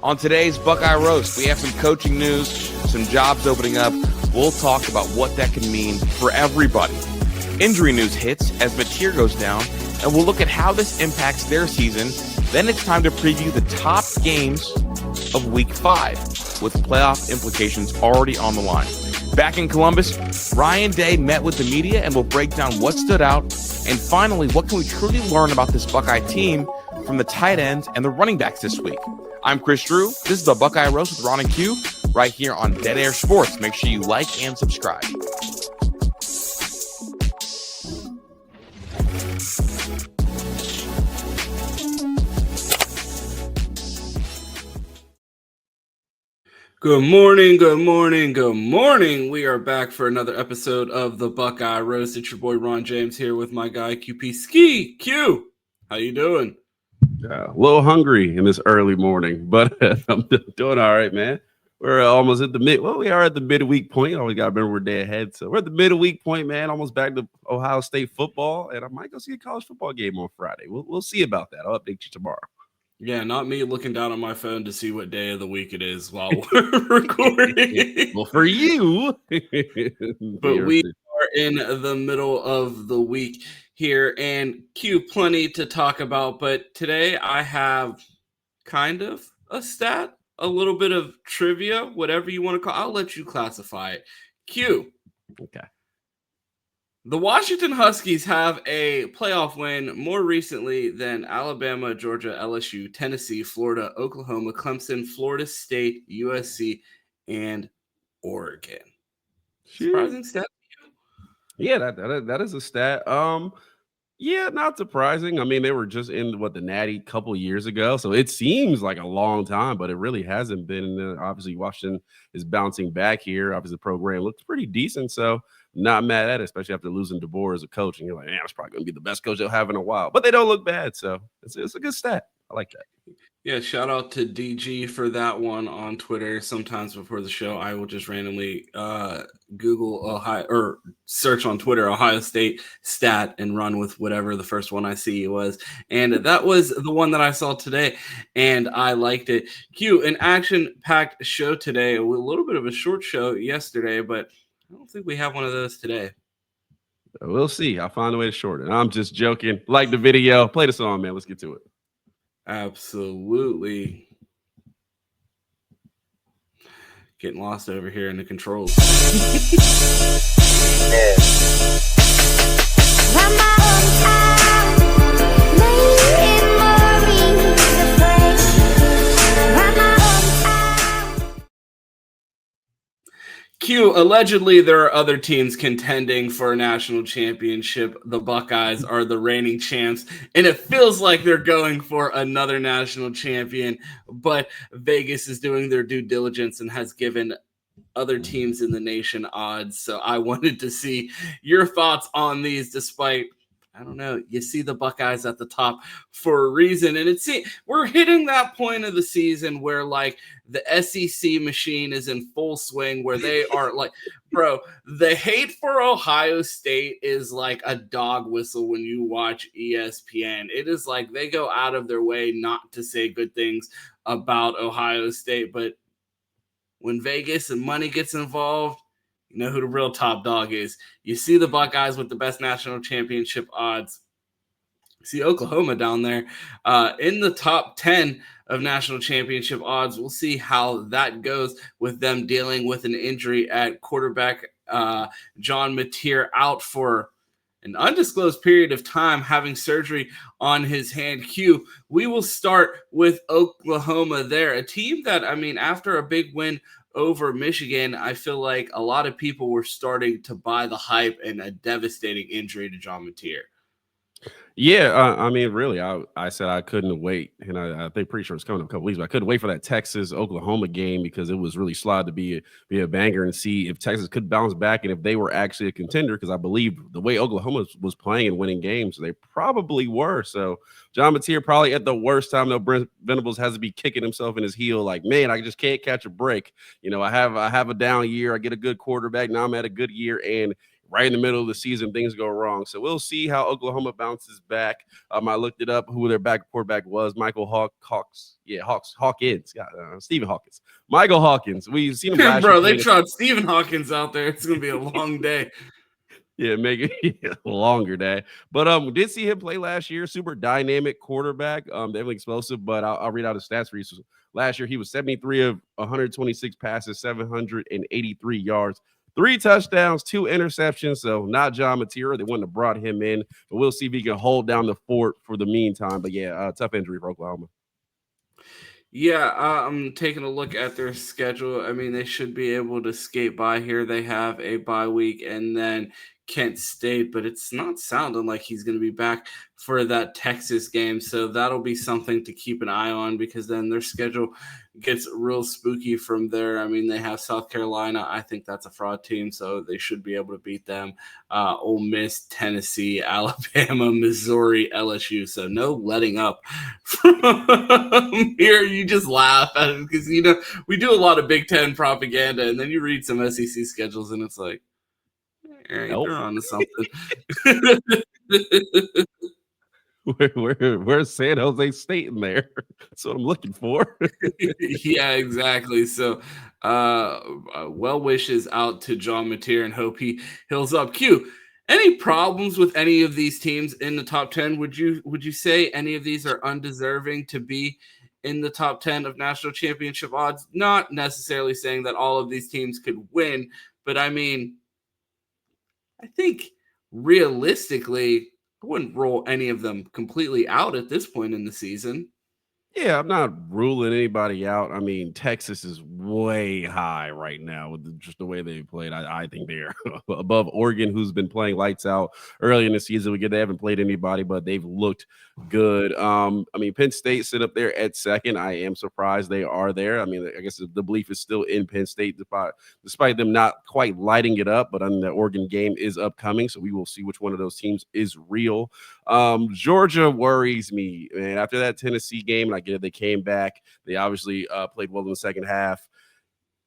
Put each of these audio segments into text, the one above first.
On today's Buckeye Roast, we have some coaching news, some jobs opening up. We'll talk about what that can mean for everybody. Injury news hits as Napier goes down, and we'll look at how this impacts their season. Then it's time to preview the top games of Week 5, with playoff implications already on the line. Back in Columbus, Ryan Day met with the media and will break down what stood out. And finally, what can we truly learn about this Buckeye team from the tight ends and the running backs this week? I'm Chris Drew. This is the Buckeye Roast with Ron and Q right here on Dead Air Sports. Make sure you like and subscribe. Good morning, good morning, good morning. We are back for another episode of the Buckeye Roast. It's your boy Ron James here with my guy QP Ski. Q, how you doing? A little hungry in this early morning, but I'm doing all right, man. We're almost at we are at the midweek point. Always got to remember we're day ahead. So we're at the midweek point, man, almost back to Ohio State football. And I might go see a college football game on Friday. We'll see about that. I'll update you tomorrow. Yeah, not me looking down on my phone to see what day of the week it is while we're recording. Well, for you. But we are in the middle of the week here, and Q, plenty to talk about. But today I have kind of a stat, a little bit of trivia, whatever you want to call it. I'll let you classify it. Q. Okay. The Washington Huskies have a playoff win more recently than Alabama, Georgia, LSU, Tennessee, Florida, Oklahoma, Clemson, Florida State, USC, and Oregon. Surprising stat. Yeah, that is a stat. Yeah, not surprising. I mean, they were just in the Natty couple years ago, so it seems like a long time, but it really hasn't been. And obviously, Washington is bouncing back here. Obviously, the program looks pretty decent, so not mad at it, especially after losing DeBoer as a coach. And you're like, man, it's probably going to be the best coach they'll have in a while. But they don't look bad, so it's a good stat. I like that. Yeah, shout out to DG for that one on Twitter. Sometimes before the show, I will just randomly Google Ohio or search on Twitter Ohio State stat and run with whatever the first one I see was. And that was the one that I saw today, and I liked it. Q, an action-packed show today. A little bit of a short show yesterday, but I don't think we have one of those today. We'll see. I'll find a way to shorten it. I'm just joking. Like the video. Play the song, man. Let's get to it. Absolutely. Getting lost over here in the controls. Q, allegedly there are other teams contending for a national championship. The Buckeyes are the reigning champs, and it feels like they're going for another national champion, but Vegas is doing their due diligence and has given other teams in the nation odds. So I wanted to see your thoughts on these, despite, I don't know, you see the Buckeyes at the top for a reason. And we're hitting that point of the season where, like, the SEC machine is in full swing, where they are like, bro, the hate for Ohio State is like a dog whistle when you watch ESPN. It is like they go out of their way not to say good things about Ohio State. But when Vegas and money gets involved, you know who the real top dog is. You see the Buckeyes with the best national championship odds. See Oklahoma down there in the top 10 of national championship odds. We'll see how that goes with them dealing with an injury at quarterback. Jonteer out for an undisclosed period of time, having surgery on his hand. Q, we will start with Oklahoma there, a team that, I mean, after a big win over Michigan, I feel like a lot of people were starting to buy the hype and a devastating injury to Jonteer. Yeah, I mean, really, I said I couldn't wait, and I think pretty sure it's coming in a couple weeks, but I couldn't wait for that Texas-Oklahoma game because it was really slotted to be a banger and see if Texas could bounce back and if they were actually a contender, because I believe the way Oklahoma was playing and winning games, they probably were. So Jonteer probably at the worst time, though, Brent Venables has to be kicking himself in his heel like, man, I just can't catch a break. You know, I have a down year. I get a good quarterback. Now I'm at a good year, and right in the middle of the season, things go wrong. So we'll see how Oklahoma bounces back. I looked it up, who their quarterback was, Hawkins, Stephen Hawkins. Michael Hawkins. We've seen him last year. Bro, they trot Stephen Hawkins out there. It's going to be a long day. Yeah, make it a longer day. But did see him play last year. Super dynamic quarterback. Definitely explosive. But I'll read out his stats for you. So last year he was 73 of 126 passes, 783 yards, 3 touchdowns, 2 interceptions. So not John Mateer. They wouldn't have brought him in. But we'll see if he can hold down the fort for the meantime. But yeah, tough injury for Oklahoma. Yeah, I'm taking a look at their schedule. I mean, they should be able to skate by here. They have a bye week and then Kent State, but it's not sounding like he's going to be back for that Texas game. So that'll be something to keep an eye on, because then their schedule gets real spooky from there. I mean, they have South Carolina. I think that's a fraud team, so they should be able to beat them. Ole Miss, Tennessee, Alabama, Missouri, LSU. So no letting up from here. You just laugh at it because, you know, we do a lot of Big Ten propaganda, and then you read some SEC schedules, and it's like, all right, Nope. they're on to something. Where's San Jose State in there? That's what I'm looking for. Yeah, exactly. So well wishes out to John Mateer and hope he heals up. Q, any problems with any of these teams in the top 10? Would you say any of these are undeserving to be in the top 10 of national championship odds? Not necessarily saying that all of these teams could win, but I mean, I think realistically, I wouldn't roll any of them completely out at this point in the season. Yeah, I'm not ruling anybody out. I mean, Texas is way high right now with just the way they played. I think they're above Oregon, who's been playing lights out early in the season. They haven't played anybody, but they've looked good. I mean, Penn State sit up there at second. I am surprised they are there. I mean, I guess the belief is still in Penn State, despite them not quite lighting it up. But the Oregon game is upcoming, so we will see which one of those teams is real. Georgia worries me, man. After that Tennessee game, and I get it, they came back. They obviously played well in the second half.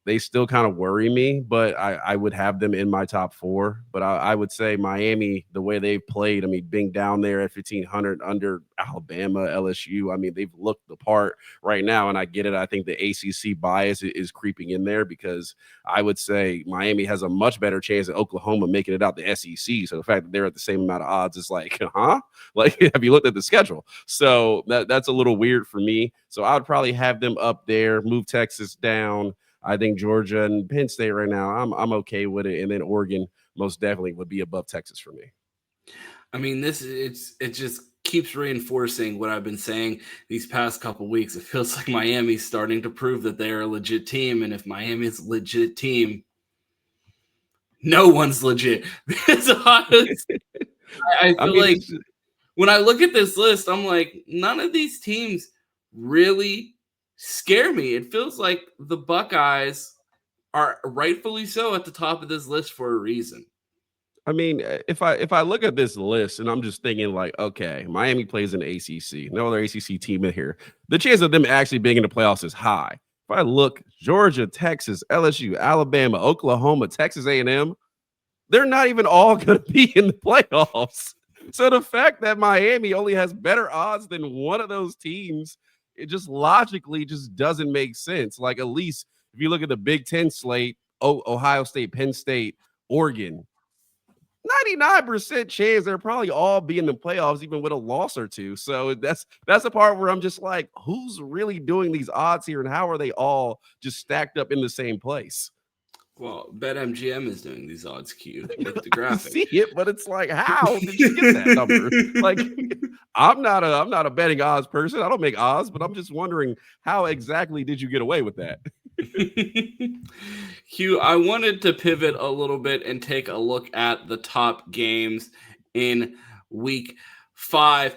They still kind of worry me, but I would have them in my top 4. But I would say Miami, the way they've played, I mean, being down there at 1,500 under Alabama, LSU, I mean, they've looked the part right now, and I get it. I think the ACC bias is creeping in there, because I would say Miami has a much better chance of Oklahoma making it out the SEC. So the fact that they're at the same amount of odds is like, huh? Like, have you looked at the schedule? So that's a little weird for me. So I would probably have them up there, move Texas down. I think Georgia and Penn State right now, I'm okay with it. And then Oregon most definitely would be above Texas for me. I mean, it just keeps reinforcing what I've been saying these past couple weeks. It feels like Miami's starting to prove that they are a legit team. And if Miami's a legit team, no one's legit. I feel like when I look at this list, I'm like, none of these teams really scare me. It feels like the Buckeyes are rightfully so at the top of this list for a reason. I mean, if I look at this list and I'm just thinking like, okay, Miami plays in the ACC, no other ACC team in here, the chance of them actually being in the playoffs is high. If I look, Georgia, Texas, LSU, Alabama, Oklahoma, Texas A&M, they're not even all going to be in the playoffs. So the fact that Miami only has better odds than one of those teams, it just logically just doesn't make sense. Like, at least if you look at the Big Ten slate, Ohio State, Penn State, Oregon, 99% chance they'll probably all be in the playoffs, even with a loss or two. So that's the part where I'm just like, who's really doing these odds here, and how are they all just stacked up in the same place? Well, BetMGM is doing these odds, Q. Look at the graphic. See it, but it's like, how did you get that number? Like, I'm not a betting odds person. I don't make odds, but I'm just wondering, how exactly did you get away with that? Q, I wanted to pivot a little bit and take a look at the top games in week 5.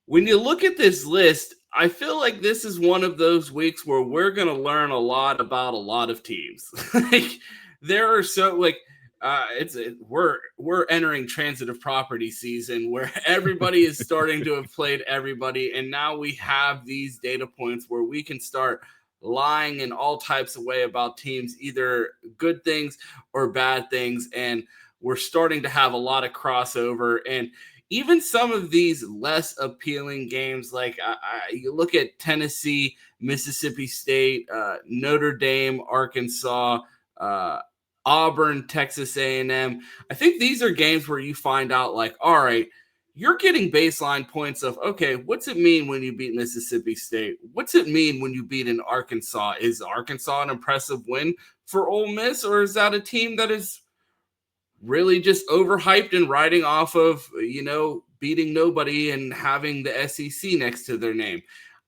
When you look at this list, I feel like this is one of those weeks where we're going to learn a lot about a lot of teams. Like, there are so like we're entering transitive property season where everybody is starting to have played everybody, and now we have these data points where we can start lying in all types of way about teams, either good things or bad things. And we're starting to have a lot of crossover. And even some of these less appealing games, like you look at Tennessee, Mississippi State, Notre Dame, Arkansas, Auburn, Texas A&M. I think these are games where you find out, like, all right, you're getting baseline points of, okay, what's it mean when you beat Mississippi State? What's it mean when you beat an Arkansas? Is Arkansas an impressive win for Ole Miss, or is that a team that is really just overhyped and riding off of, beating nobody and having the SEC next to their name?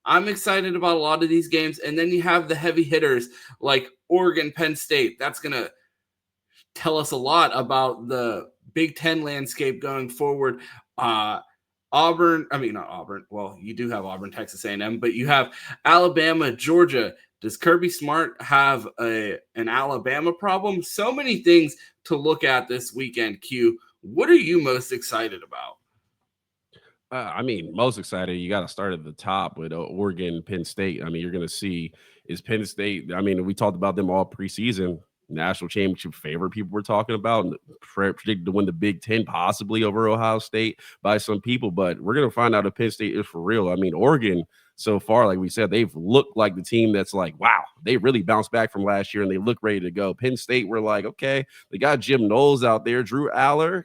I'm excited about a lot of these games. And then you have the heavy hitters like Oregon, Penn State. That's going to tell us a lot about the Big Ten landscape going forward. Not Auburn. Well, you do have Auburn, Texas A&M, but you have Alabama, Georgia. Does Kirby Smart have an Alabama problem? So many things to look at this weekend, Q. What are you most excited about? Most excited, you got to start at the top with Oregon, Penn State. You're going to see is Penn State. We talked about them all preseason. National championship favorite people we're talking about, predicted to win the Big Ten possibly over Ohio State by some people, but we're going to find out if Penn State is for real. Oregon so far, like we said, they've looked like the team that's like, wow, they really bounced back from last year and they look ready to go. Penn State, we're like, okay, they got Jim Knowles out there, Drew Allar,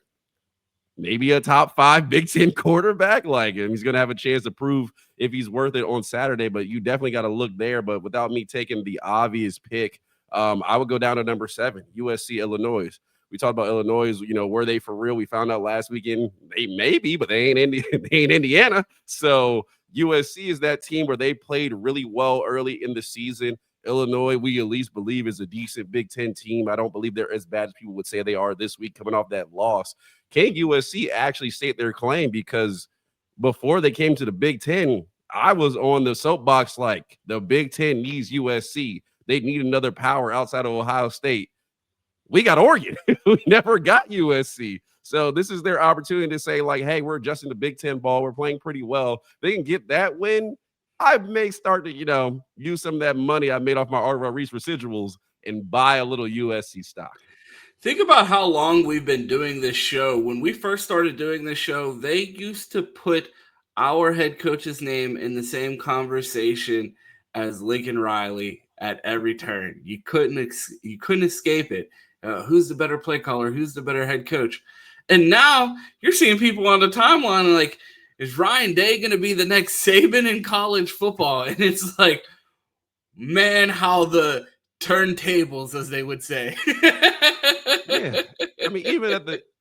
maybe a top 5 Big Ten quarterback. He's going to have a chance to prove if he's worth it on Saturday, but you definitely got to look there. But without me taking the obvious pick, I would go down to number 7, USC, Illinois. We talked about Illinois, were they for real? We found out last weekend they may be, but they ain't Indiana. So USC is that team where they played really well early in the season. Illinois, we at least believe, is a decent Big Ten team. I don't believe they're as bad as people would say they are this week coming off that loss. Can USC actually state their claim? Because before they came to the Big Ten, I was on the soapbox like the Big Ten needs USC. They need another power outside of Ohio State. We got Oregon. We never got USC. So this is their opportunity to say, like, hey, we're adjusting the Big Ten ball. We're playing pretty well. They can get that win. I may start to, use some of that money I made off my Artwell Reese residuals and buy a little USC stock. Think about how long we've been doing this show. When we first started doing this show, they used to put our head coach's name in the same conversation as Lincoln Riley at every turn. You couldn't escape it. Who's the better play caller? Who's the better head coach? And now you're seeing people on the timeline like, is Ryan Day going to be the next Saban in college football? And it's like, man, how the turntables, as they would say. Yeah.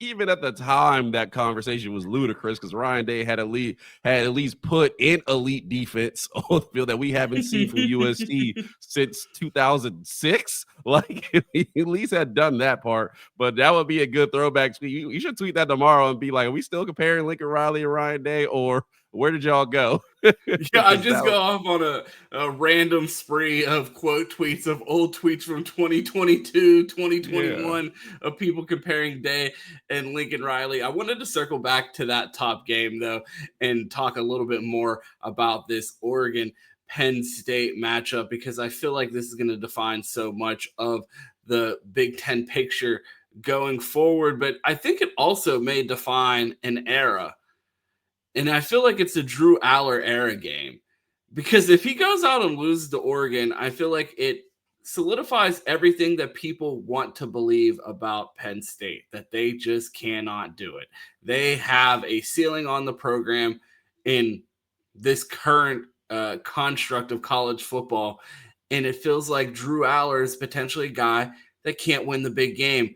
Even at the time, that conversation was ludicrous because Ryan Day had at least put in elite defense on the field that we haven't seen from USC since 2006. He at least had done that part. But that would be a good throwback tweet. You should tweet that tomorrow and be like, are we still comparing Lincoln Riley and Ryan Day, or where did y'all go? Yeah, I just go off on a random spree of quote tweets of old tweets from 2022, 2021 of people comparing Day and Lincoln Riley. I wanted to circle back to that top game, though, and talk a little bit more about this Oregon Penn State matchup, because I feel like this is going to define so much of the Big Ten picture going forward. But I think it also may define an era. And I feel like it's a Drew Allar era game, because if he goes out and loses to Oregon, I feel like it solidifies everything that people want to believe about Penn State, that they just cannot do it. They have a ceiling on the program in this current construct of college football. And it feels like Drew Allar is potentially a guy that can't win the big game.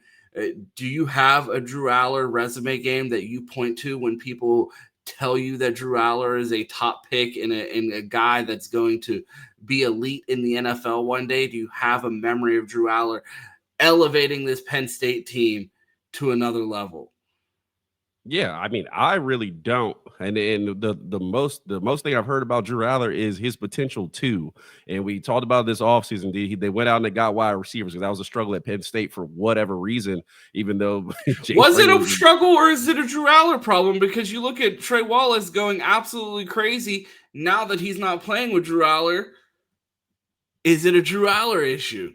Do you have a Drew Allar resume game that you point to when people tell you that Drew Allar is a top pick and a guy that's going to be elite in the NFL one day? Do you have a memory of Drew Allar elevating this Penn State team to another level? Yeah, I really don't. And the most thing I've heard about Drew Allar is his potential too. And we talked about this offseason. They went out and they got wide receivers because that was a struggle at Penn State for whatever reason, even though was it a struggle, or is it a Drew Allar problem? Because you look at Trey Wallace going absolutely crazy now that he's not playing with Drew Allar. Is it a Drew Allar issue?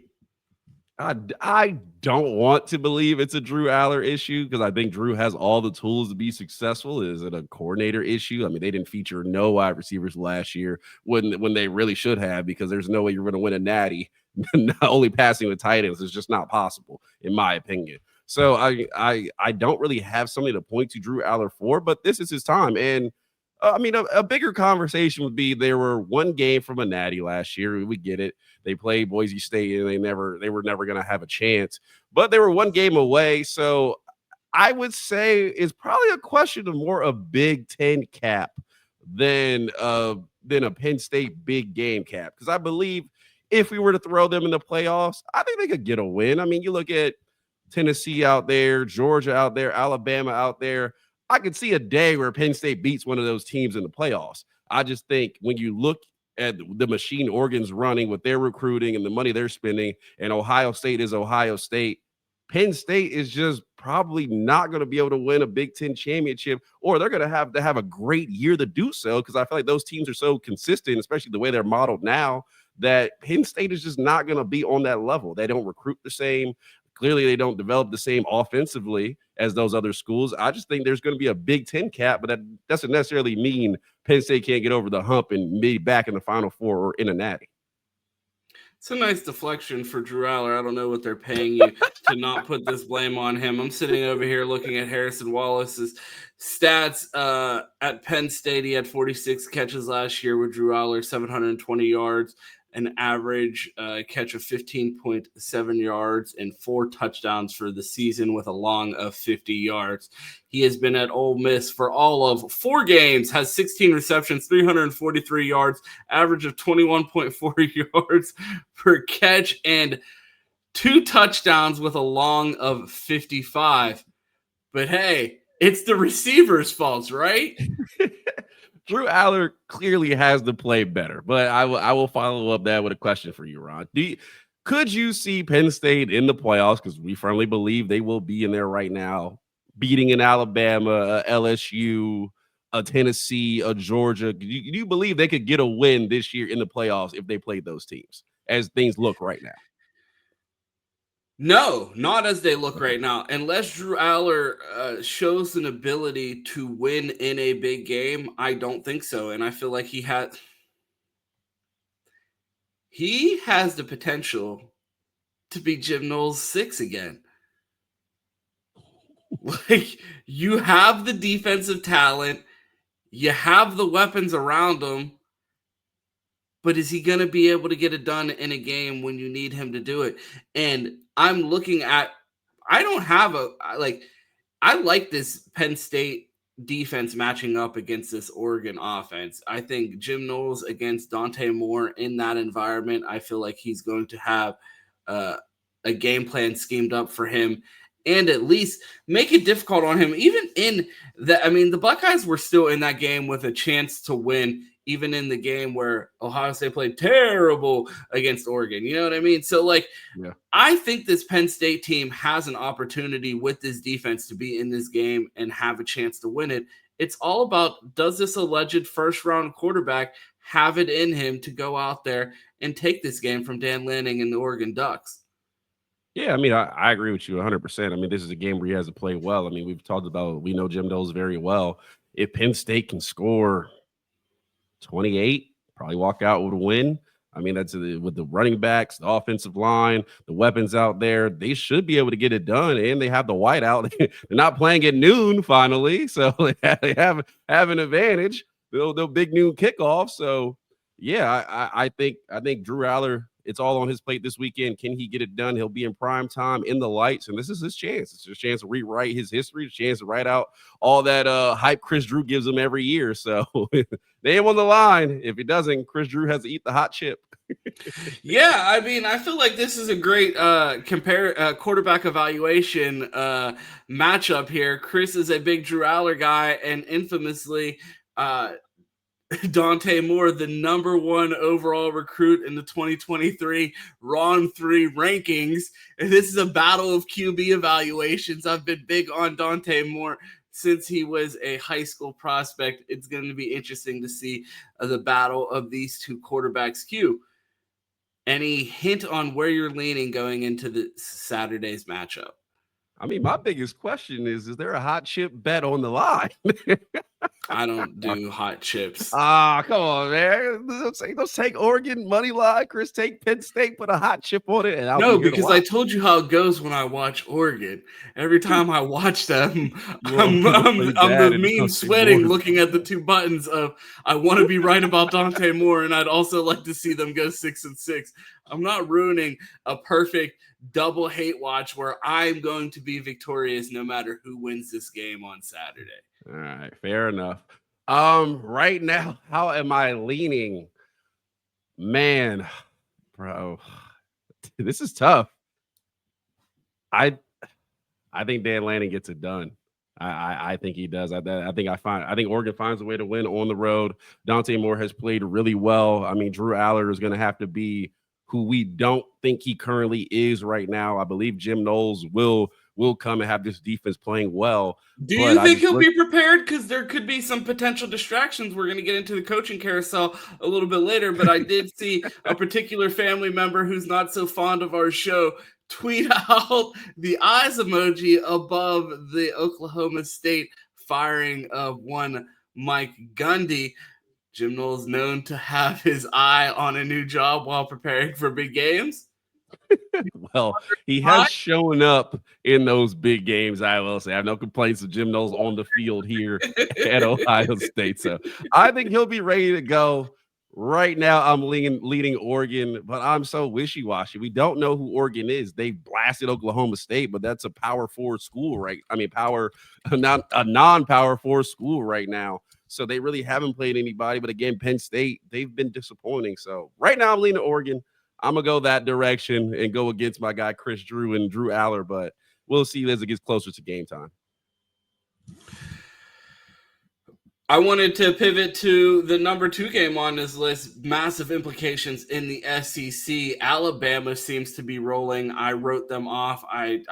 I don't want to believe it's a Drew Aller issue because I think Drew has all the tools to be successful. Is it a coordinator issue? I mean, they didn't feature no wide receivers last year when they really should have, because there's no way you're going to win a natty not only passing with tight ends. It's just not possible, in my opinion. So I don't really have something to point to Drew Aller for, but this is his time. And I mean, a bigger conversation would be they were one game from a natty last year. We get it. They played Boise State and they were never going to have a chance, but they were one game away. So I would say it's probably a question of more a Big Ten cap than a Penn State big game cap. Because I believe if we were to throw them in the playoffs, I think they could get a win. I mean, you look at Tennessee out there, Georgia out there, Alabama out there. I could see a day where Penn State beats one of those teams in the playoffs. I just think when you look at the machine Oregon's running with their recruiting and the money they're spending, and Ohio State is Ohio State, Penn State is just probably not going to be able to win a Big Ten championship, or they're going to have a great year to do so, because I feel like those teams are so consistent, especially the way they're modeled now, that Penn State is just not going to be on that level. They don't recruit the same. Clearly, they don't develop the same offensively as those other schools. I just think there's going to be a Big Ten cap, but that doesn't necessarily mean Penn State can't get over the hump and be back in the Final Four or in a natty. It's a nice deflection for Drew Aller. I don't know what they're paying you to not put this blame on him. I'm sitting over here looking at Harrison Wallace's stats at Penn State. He had 46 catches last year with Drew Aller, 720 yards, an average catch of 15.7 yards, and 4 touchdowns for the season with a long of 50 yards. He has been at Ole Miss for all of 4 games, has 16 receptions, 343 yards, average of 21.4 yards per catch, and 2 touchdowns with a long of 55. But hey, it's the receiver's fault, right? Drew Aller clearly has to play better, but I will follow up that with a question for you, Ron. Could you see Penn State in the playoffs? Because we firmly believe they will be in there right now, beating an Alabama, a LSU, a Tennessee, a Georgia. Do you believe they could get a win this year in the playoffs if they played those teams as things look right now? No, not as they look right now. Unless Drew Aller shows an ability to win in a big game, I don't think so. And I feel like he has the potential to be Jim Knowles 6 again. Like, you have the defensive talent, you have the weapons around him, but is he going to be able to get it done in a game when you need him to do it? And I'm looking at, I like this Penn State defense matching up against this Oregon offense. I think Jim Knowles against Dante Moore in that environment, I feel like he's going to have a game plan schemed up for him and at least make it difficult on him. Even in the Buckeyes were still in that game with a chance to win, even in the game where Ohio State played terrible against Oregon. You know what I mean? So, yeah. I think this Penn State team has an opportunity with this defense to be in this game and have a chance to win it. It's all about, does this alleged first-round quarterback have it in him to go out there and take this game from Dan Lanning and the Oregon Ducks? Yeah, I mean, I agree with you 100%. I mean, this is a game where he has to play well. I mean, we know Jim Knowles very well. If Penn State can score 28, probably walk out with a win. I mean, that's with the running backs, the offensive line, the weapons out there. They should be able to get it done, and they have the whiteout. They're not playing at noon finally, so they have an advantage. The big noon kickoff. So, yeah, I think Drew Aller, it's all on his plate this weekend. Can he get it done? He'll be in prime time in the lights, and this is his chance. It's his chance to rewrite his history, a chance to write out all that hype Chris Drew gives him every year. So they ain't on the line. If he doesn't, Chris Drew has to eat the hot chip. Yeah, I mean, I feel like this is a great quarterback evaluation matchup here. Chris is a big Drew Aller guy, and infamously Dante Moore, the number 1 overall recruit in the 2023 Ron 3 rankings. And this is a battle of QB evaluations. I've been big on Dante Moore since he was a high school prospect. It's going to be interesting to see the battle of these two quarterbacks. Q, Any hint on where you're leaning going into the Saturday's matchup? I mean, my biggest question is there a hot chip bet on the line? I don't do hot chips. Come on, man. Let's take Oregon money line. Chris, take Penn State, put a hot chip on it, and No, because I told you how it goes when I watch Oregon. Every time I watch them, I'm the meme sweating, looking at the two buttons of I want to be right about Dante Moore, and I'd also like to see them go 6-6. I'm not ruining a perfect double hate watch where I'm going to be victorious no matter who wins this game on Saturday. All right, fair enough. Right now, how am I leaning? Man, bro, this is tough. I think Dan Lanning gets it done. I think he does. I think Oregon finds a way to win on the road. Dante Moore has played really well. I mean, Drew Allar is going to have to be who we don't think he currently is right now. I believe Jim Knowles will come and have this defense playing well. Do you think he'll be prepared? Because there could be some potential distractions. We're going to get into the coaching carousel a little bit later, but I did see a particular family member who's not so fond of our show tweet out the eyes emoji above the Oklahoma State firing of one Mike Gundy. Jim Knowles known to have his eye on a new job while preparing for big games. Well, he has shown up in those big games, I will say. I have no complaints of Jim Knowles on the field here at Ohio State. So I think he'll be ready to go. Right now, I'm leading Oregon, but I'm so wishy-washy. We don't know who Oregon is. They blasted Oklahoma State, but that's a power four school, right? I mean, not a non-power four school right now. So they really haven't played anybody. But again, Penn State, they've been disappointing. So right now, I'm leaning Oregon. I'm going to go that direction and go against my guy, Chris Drew and Drew Allar, but we'll see as it gets closer to game time. I wanted to pivot to the number 2 game on this list, massive implications in the SEC. Alabama seems to be rolling. I wrote them off. I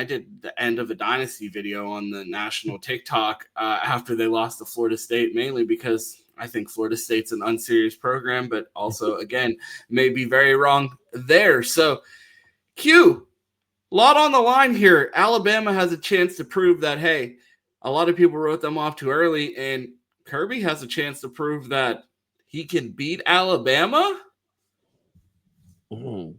did the end of a dynasty video on the national TikTok after they lost to Florida State, mainly because I think Florida State's an unserious program, but also, again, may be very wrong there. So, Q, a lot on the line here. Alabama has a chance to prove that, hey, a lot of people wrote them off too early, and Kirby has a chance to prove that he can beat Alabama.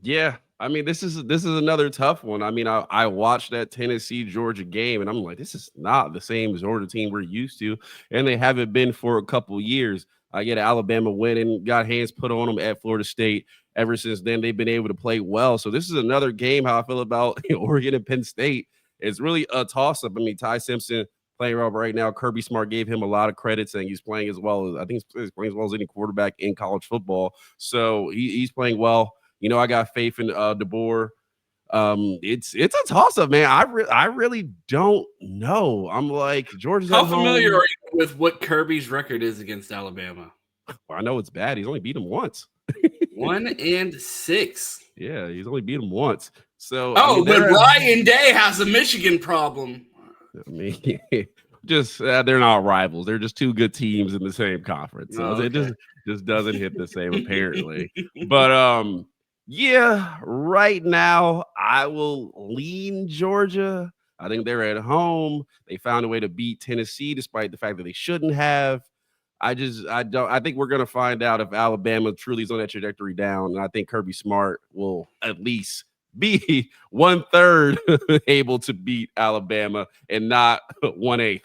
Yeah. I mean, this is another tough one. I mean, I watched that Tennessee-Georgia game, and I'm like, this is not the same Georgia team we're used to, and they haven't been for a couple years. I get Alabama winning, got hands put on them at Florida State. Ever since then, they've been able to play well. So this is another game, how I feel about Oregon and Penn State. It's really a toss-up. I mean, Ty Simpson playing well right now. Kirby Smart gave him a lot of credit, saying he's playing as well as, I think he's playing as well as any quarterback in college football. So he's playing well. You know, I got faith in DeBoer. It's a toss-up, man. I really don't know. I'm like, Georgia's How familiar are you with what Kirby's record is against Alabama? Well, I know it's bad. He's only beat him once. 1-6. Yeah, he's only beat him once. So but Ryan Day has a Michigan problem. I mean, just they're not rivals. They're just two good teams in the same conference. So it just doesn't hit the same apparently. But yeah, right now I will lean Georgia. I think they're at home. They found a way to beat Tennessee despite the fact that they shouldn't have. I think we're going to find out if Alabama truly is on that trajectory down. And I think Kirby Smart will at least be 1/3 able to beat Alabama and not 1/8.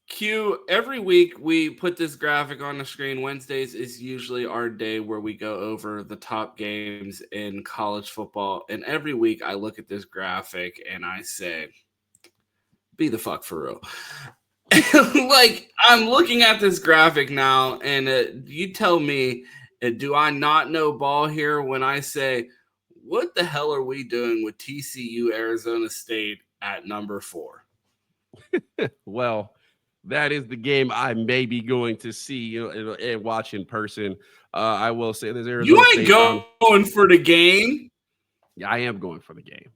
Q, every week we put this graphic on the screen. Wednesdays is usually our day where we go over the top games in college football. And every week I look at this graphic and I say, be the fuck for real. Like, I'm looking at this graphic now, and you tell me, do I not know ball here when I say, what the hell are we doing with TCU Arizona State at number 4? Well, that is the game I may be going to see and watch in person. I will say there's Arizona You ain't State going for the game. Yeah, I am going for the game.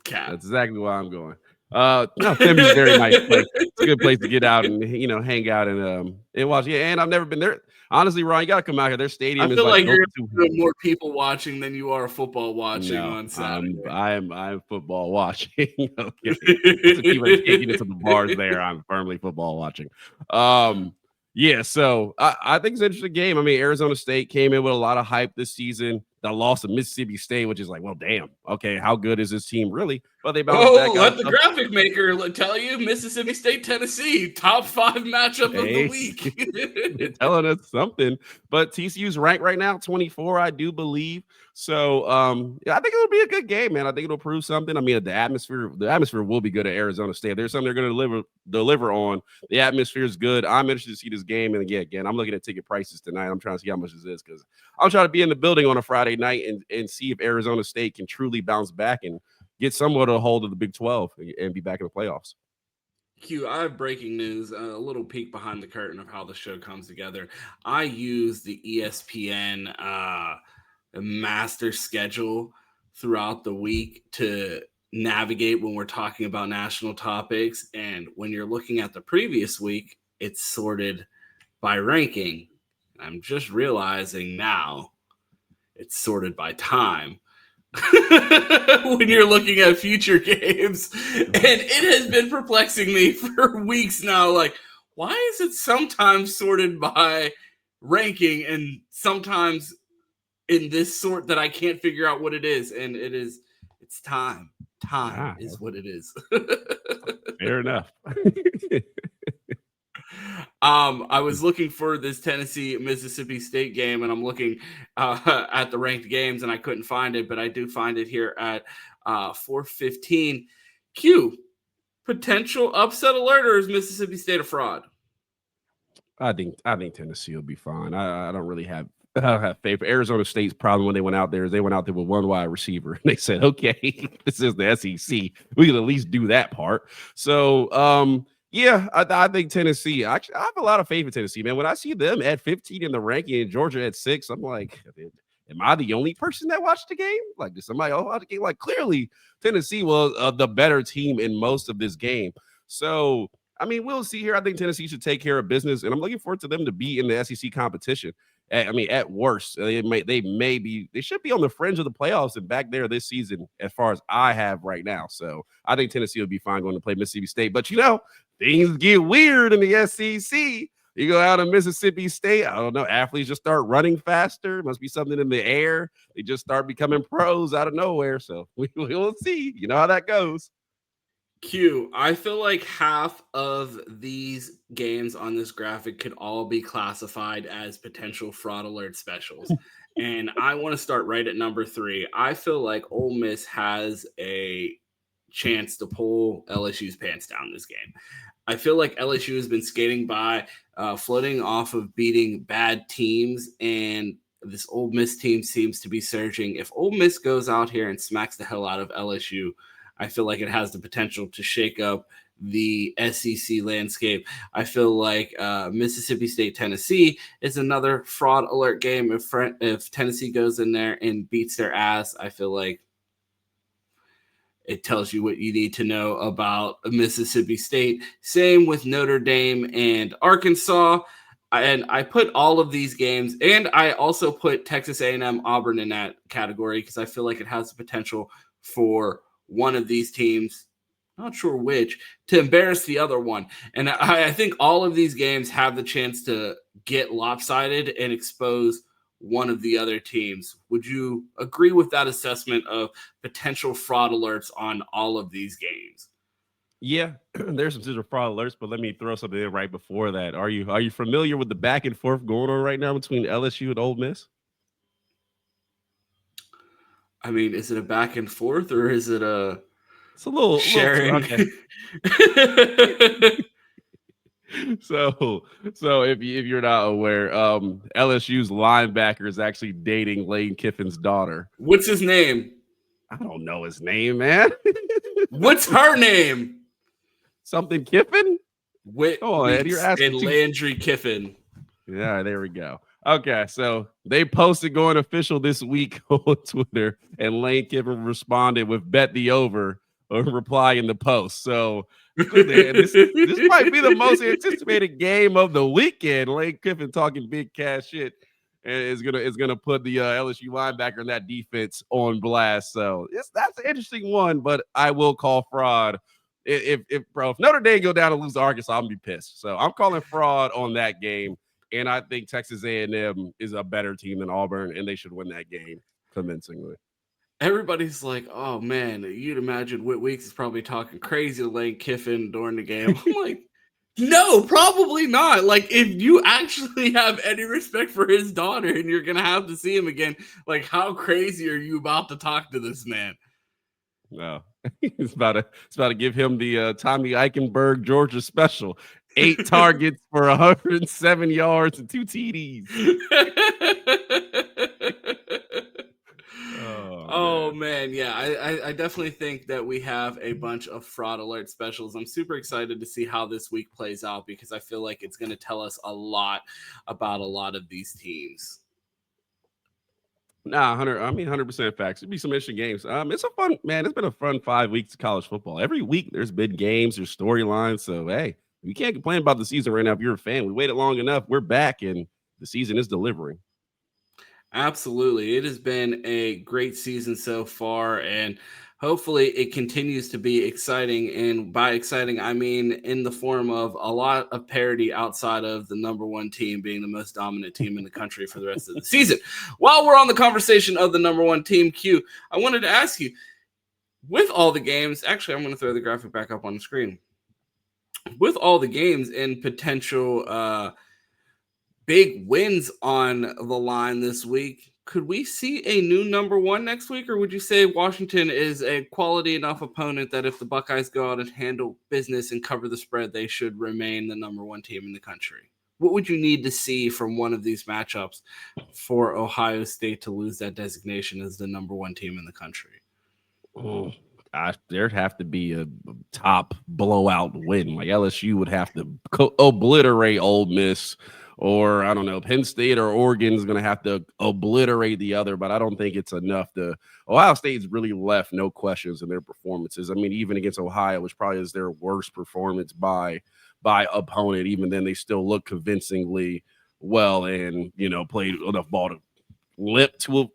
Cat. That's exactly why I'm going. No, Tempe's a very nice place. It's a good place to get out and hang out and watch. Yeah, and I've never been there. Honestly, Ron, you got to come out here. Their stadium I feel is like you're more people watching than you are football watching on Saturday. I'm football watching. Okay. To keep kicking into the bars there, I'm firmly football watching. Yeah, so I think it's an interesting game. I mean, Arizona State came in with a lot of hype this season. The loss of Mississippi State, which is like, well, damn. Okay, how good is this team really? But they bounced back. Let the graphic maker tell you Mississippi State, Tennessee, top 5 matchup of the week. They're telling us something. But TCU's ranked right now, 24, I do believe. So I think it'll be a good game, man. I think it'll prove something. I mean, the atmosphere will be good at Arizona State. There's something they're going to deliver on. The atmosphere is good. I'm interested to see this game. And again, I'm looking at ticket prices tonight. I'm trying to see how much this is because I'm trying to be in the building on a Friday night and see if Arizona State can truly bounce back and get somewhat a hold of the Big 12 and be back in the playoffs. Q, I have breaking news, a little peek behind the curtain of how the show comes together. I use the ESPN master schedule throughout the week to navigate when we're talking about national topics. And when you're looking at the previous week, it's sorted by ranking. I'm just realizing now it's sorted by time. When you're looking at future games, and it has been perplexing me for weeks now. Like, why is it sometimes sorted by ranking and sometimes in this sort that I can't figure out what it is? And it's time. Time is what it is. Fair enough. I was looking for this Tennessee-Mississippi State game, and I'm looking at the ranked games, and I couldn't find it, but I do find it here at 4:15. Q, potential upset alert, or is Mississippi State a fraud? I think Tennessee will be fine. I don't really have faith. Arizona State's problem when they went out there is they went out there with one wide receiver, and they said, okay, this is the SEC. We can at least do that part. So, yeah, I think Tennessee. Actually, I have a lot of faith in Tennessee, man. When I see them at 15 in the ranking and Georgia at 6, I'm like, am I the only person that watched the game? Like, did somebody else watch the game? Like, clearly, Tennessee was the better team in most of this game. So, I mean, we'll see here. I think Tennessee should take care of business, and I'm looking forward to them to be in the SEC competition. At worst, they should be on the fringe of the playoffs and back there this season, as far as I have right now. So, I think Tennessee will be fine going to play Mississippi State. But things get weird in the SEC. You go out of Mississippi State, I don't know, athletes just start running faster. Must be something in the air. They just start becoming pros out of nowhere. So we will see. You know how that goes. Q, I feel like half of these games on this graphic could all be classified as potential fraud alert specials. And I want to start right at number 3. I feel like Ole Miss has a chance to pull LSU's pants down this game. I feel like LSU has been skating by, floating off of beating bad teams, and this Ole Miss team seems to be surging. If Ole Miss goes out here and smacks the hell out of LSU, I feel like it has the potential to shake up the SEC landscape. I feel like Mississippi State, Tennessee is another fraud alert game. If Tennessee goes in there and beats their ass, I feel like it tells you what you need to know about Mississippi State. Same with Notre Dame and Arkansas. And I put all of these games, and I also put Texas A&M, Auburn in that category because I feel like it has the potential for one of these teams, not sure which, to embarrass the other one. And I think all of these games have the chance to get lopsided and expose one of the other teams. Would you agree with that assessment of potential fraud alerts on all of these games? Yeah, there's some potential fraud alerts, but let me throw something in right before that. Are you familiar with the back and forth going on right now between LSU and Ole Miss? I mean, is it a back and forth or is it a? It's a little sharing. Okay. So if you're not aware, LSU's linebacker is actually dating Lane Kiffin's daughter. What's his name? I don't know his name, man. What's her name? Something Kiffin? Ed, you're asking and Landry Kiffin. Yeah, there we go. Okay, so they posted going official this week on Twitter, and Lane Kiffin responded with "Bet the over." reply in the post. So this might be the most anticipated game of the weekend. Lane Kiffin talking big cash shit is gonna put the LSU linebacker in that defense on blast. So that's an interesting one, but I will call fraud. If Notre Dame go down and lose to Arkansas, I'm gonna be pissed. So I'm calling fraud on that game, and I think Texas A&M is a better team than Auburn, and they should win that game convincingly. Everybody's like, oh man, you'd imagine Weeks is probably talking crazy to Lane Kiffin during the game. I'm like, no, probably not. Like, if you actually have any respect for his daughter and you're gonna have to see him again, like, how crazy are you about to talk to this man? No, it's about to give him the Tommy Eichenberg Georgia special. 8 targets for 107 yards and 2 TDs. Oh man, yeah, I definitely think that we have a bunch of fraud alert specials. I'm super excited to see how this week plays out because I feel like it's going to tell us a lot about a lot of these teams. Nah, 100% facts. It'd be some interesting games. It's a fun, man. It's been a fun 5 weeks of college football. Every week there's been games, there's storylines. So hey, you can't complain about the season right now if you're a fan. We waited long enough. We're back, and the season is delivering. Absolutely. It has been a great season so far, and hopefully it continues to be exciting. And by exciting, I mean in the form of a lot of parity outside of the number one team being the most dominant team in the country for the rest of the season. While we're on the conversation of the number one team, Q, I wanted to ask you, with all the games, actually, I'm going to throw the graphic back up on the screen. With all the games and potential big wins on the line this week, could we see a new number one next week, or would you say Washington is a quality enough opponent that if the Buckeyes go out and handle business and cover the spread, they should remain the number one team in the country? What would you need to see from one of these matchups for Ohio State to lose that designation as the number one team in the country? Oh, gosh, there'd have to be a top blowout win. Like LSU would have to obliterate Ole Miss. Or, I don't know, Penn State or Oregon is going to have to obliterate the other, but I don't think it's enough to – Ohio State's really left no questions in their performances. I mean, even against Ohio, which probably is their worst performance by opponent, even then they still look convincingly well and, played enough ball to lip to a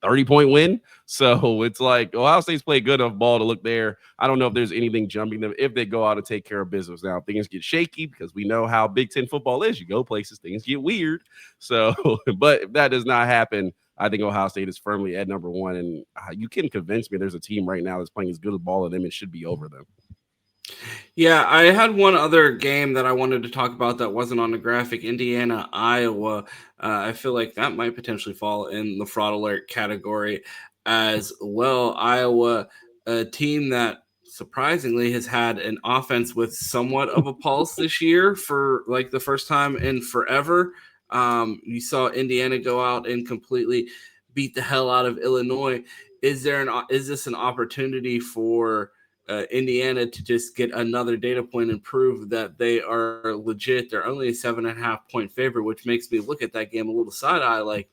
30-point win. So it's like Ohio State's played good enough ball to look there. I don't know if there's anything jumping them if they go out and take care of business. Now, things get shaky because we know how Big Ten football is. You go places, things get weird. So, but if that does not happen, I think Ohio State is firmly at number one. And you can convince me there's a team right now that's playing as good a ball as them. It should be over them. Yeah, I had one other game that I wanted to talk about that wasn't on the graphic, Indiana, Iowa. I feel like that might potentially fall in the fraud alert category as well. Iowa, a team that surprisingly has had an offense with somewhat of a pulse this year for like the first time in forever. You saw Indiana go out and completely beat the hell out of Illinois. Is this an opportunity for Indiana to just get another data point and prove that they are legit? They're only a 7.5 point favorite, which makes me look at that game a little side eye. Like,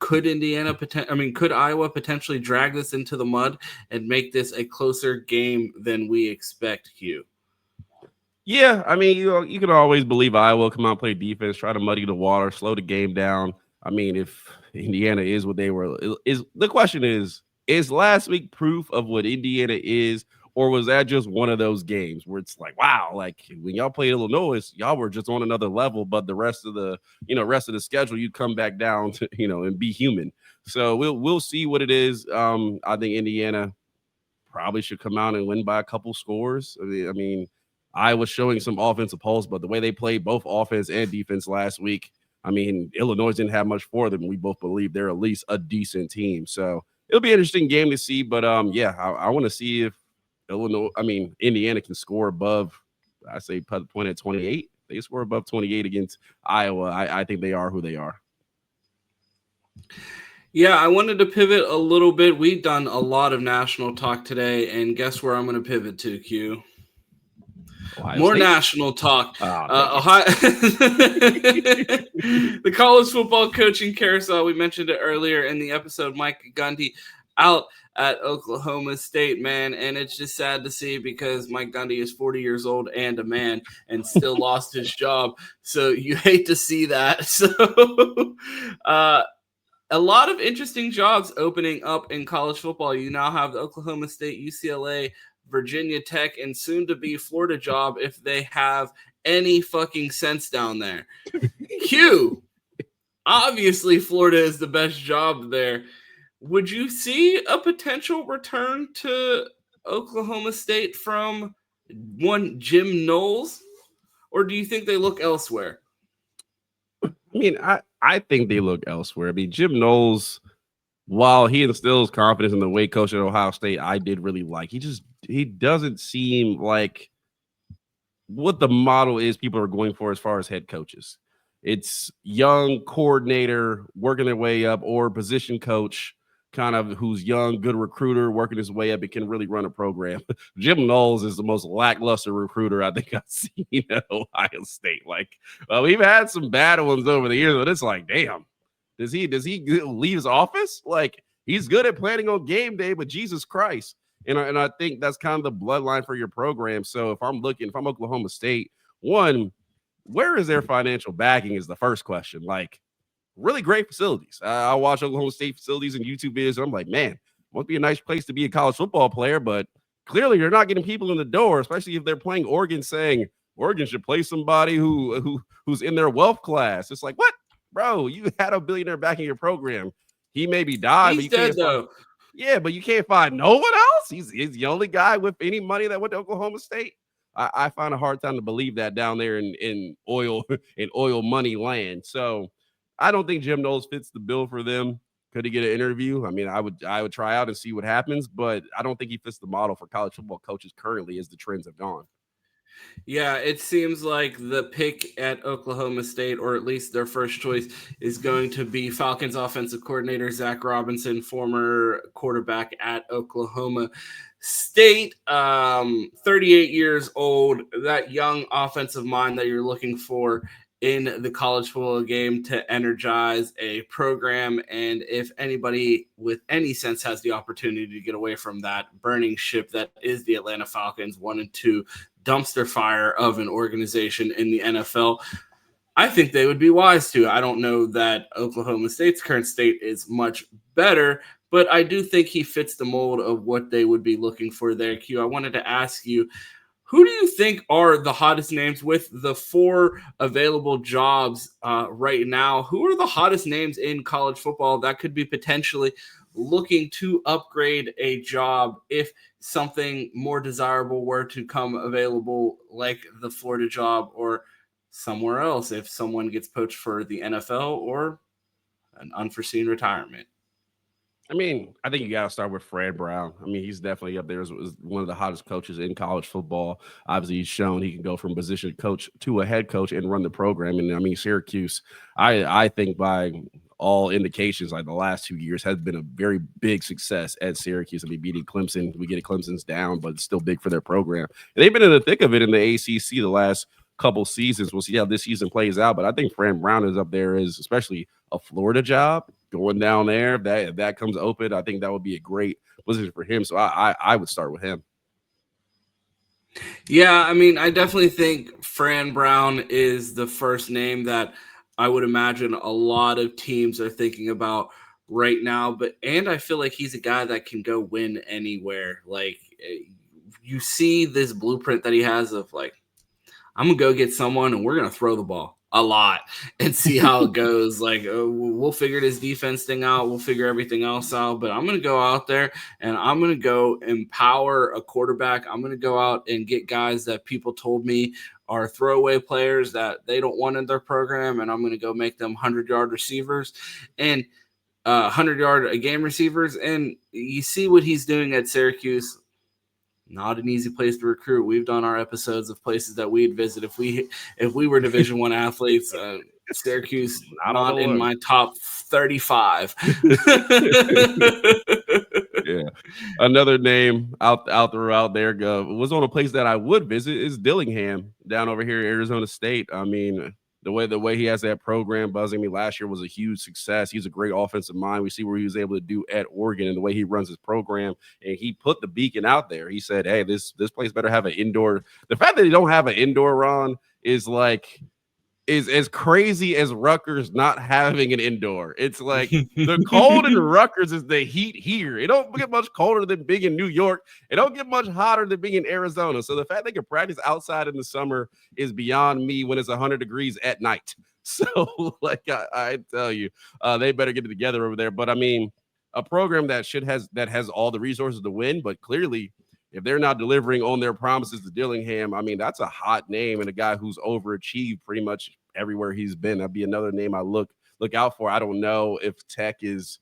could Iowa potentially drag this into the mud and make this a closer game than we expect, Hugh? Yeah, I mean, you can always believe Iowa come out, play defense, try to muddy the water, slow the game down. I mean, if Indiana is what they were, the question is last week proof of what Indiana is, or was that just one of those games where it's like, wow, like when y'all played Illinois, y'all were just on another level, but the rest of the schedule, you come back down to, and be human. So we'll see what it is. I think Indiana probably should come out and win by a couple scores. I mean, Iowa showing some offensive pulse, but the way they played both offense and defense last week, I mean, Illinois didn't have much for them. We both believe they're at least a decent team. So it'll be an interesting game to see. But I want to see if Indiana can score above, I say, point at 28. They score above 28 against Iowa. I think they are who they are. Yeah, I wanted to pivot a little bit. We've done a lot of national talk today, and guess where I'm going to pivot to, Q? More national talk. Ohio. The college football coaching carousel. We mentioned it earlier in the episode. Mike Gundy out at Oklahoma State, man. And it's just sad to see because Mike Gundy is 40 years old and a man and still lost his job. So you hate to see that. So a lot of interesting jobs opening up in college football. You now have the Oklahoma State, UCLA, Virginia Tech, and soon to be Florida job if they have any fucking sense down there. Q, obviously Florida is the best job there. Would you see a potential return to Oklahoma State from one Jim Knowles, or do you think they look elsewhere? I mean, I think they look elsewhere. I mean, Jim Knowles, while he instills confidence in the way coach at Ohio State, I did really like. He doesn't seem like what the model is people are going for as far as head coaches. It's young coordinator working their way up, or position coach kind of who's young, good recruiter working his way up and can really run a program. Jim Knowles is the most lackluster recruiter I think I've seen at Ohio State. Like, we've had some bad ones over the years, but it's like, damn, does he leave his office? Like, he's good at planning on game day, but Jesus Christ. And I think that's kind of the bloodline for your program. So if I'm Oklahoma State, one, where is their financial backing is the first question. Like, really great facilities. I watch Oklahoma State facilities and YouTube videos. And I'm like, man, must be a nice place to be a college football player. But clearly, you're not getting people in the door, especially if they're playing Oregon, saying Oregon should play somebody who's in their wealth class. It's like, what, bro? You had a billionaire backing your program. He maybe died, He's but you dead though. Yeah, but you can't find no one else. He's the only guy with any money that went to Oklahoma State. I find a hard time to believe that down there in oil money land. So I don't think Jim Knowles fits the bill for them. Could he get an interview? I mean, I would try out and see what happens, but I don't think he fits the model for college football coaches currently as the trends have gone. Yeah, it seems like the pick at Oklahoma State, or at least their first choice, is going to be Falcons offensive coordinator Zach Robinson, former quarterback at Oklahoma State, 38 years old, that young offensive mind that you're looking for in the college football game to energize a program. And if anybody with any sense has the opportunity to get away from that burning ship that is the Atlanta Falcons, 1-2 dumpster fire of an organization in the NFL, I think they would be wise to. I don't know that Oklahoma State's current state is much better, but I do think he fits the mold of what they would be looking for there. Q, I wanted to ask you, who do you think are the hottest names with the 4 available jobs right now? Who are the hottest names in college football that could be potentially looking to upgrade a job if something more desirable were to come available, like the Florida job or somewhere else, if someone gets poached for the NFL or an unforeseen retirement? I mean, I think you got to start with Fred Brown. I mean, he's definitely up there as one of the hottest coaches in college football. Obviously, he's shown he can go from position coach to a head coach and run the program. And I mean, Syracuse, I think by all indications, like the last 2 years, has been a very big success at Syracuse. I mean, beating Clemson, we get Clemson's down, but it's still big for their program. And they've been in the thick of it in the ACC the last couple seasons. We'll see how this season plays out, but I think Fred Brown is up there as especially a Florida job going down there. If that comes open, I think that would be a great position for him. So I would start with him. Yeah, I mean, I definitely think Fran Brown is the first name that I would imagine a lot of teams are thinking about right now. And I feel like he's a guy that can go win anywhere. Like, you see this blueprint that he has of like, I'm going to go get someone and we're going to throw the ball a lot and see how it goes. Like, we'll figure this defense thing out. We'll figure everything else out. But I'm going to go out there and I'm going to go empower a quarterback. I'm going to go out and get guys that people told me are throwaway players that they don't want in their program. And I'm going to go make them 100-yard receivers and 100-yard a game receivers. And you see what he's doing at Syracuse. Not an easy place to recruit. We've done our episodes of places that we'd visit if we were Division I athletes. Syracuse, not in my top 35. Yeah, another name out there was on a place that I would visit is Dillingham down over here in Arizona State. I mean, the way he has that program buzzing. I mean, last year was a huge success. He's a great offensive mind. We see where he was able to do at Oregon and the way he runs his program. And he put the beacon out there. He said, hey, this place better have an indoor. The fact that they don't have an indoor, Ron, is as crazy as Rutgers not having an indoor. It's like the cold in Rutgers is the heat here. It don't get much colder than being in New York. It don't get much hotter than being in Arizona. So the fact they can practice outside in the summer is beyond me when it's 100 degrees at night. So I tell you, they better get it together over there. But I mean, a program that has all the resources to win, but clearly if they're not delivering on their promises to Dillingham, I mean, that's a hot name and a guy who's overachieved pretty much everywhere he's been. That'd be another name I look out for. I don't know if Tech is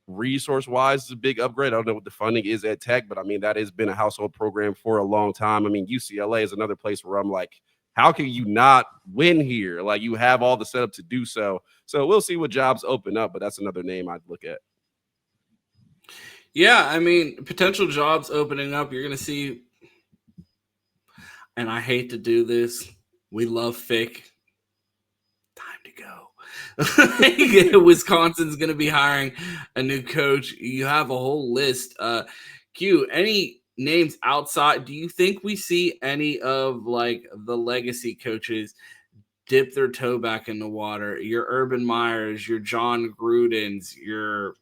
resource-wise is a big upgrade. I don't know what the funding is at Tech, but I mean, that has been a household program for a long time. I mean, UCLA is another place where I'm like, how can you not win here? Like, you have all the setup to do so. So we'll see what jobs open up, but that's another name I'd look at. Yeah, I mean, potential jobs opening up. You're going to see, and I hate to do this. We love Fick. Time to go. Wisconsin's going to be hiring a new coach. You have a whole list. Q, any names outside? Do you think we see any of like the legacy coaches dip their toe back in the water? Your Urban Meyers, your John Grudens, your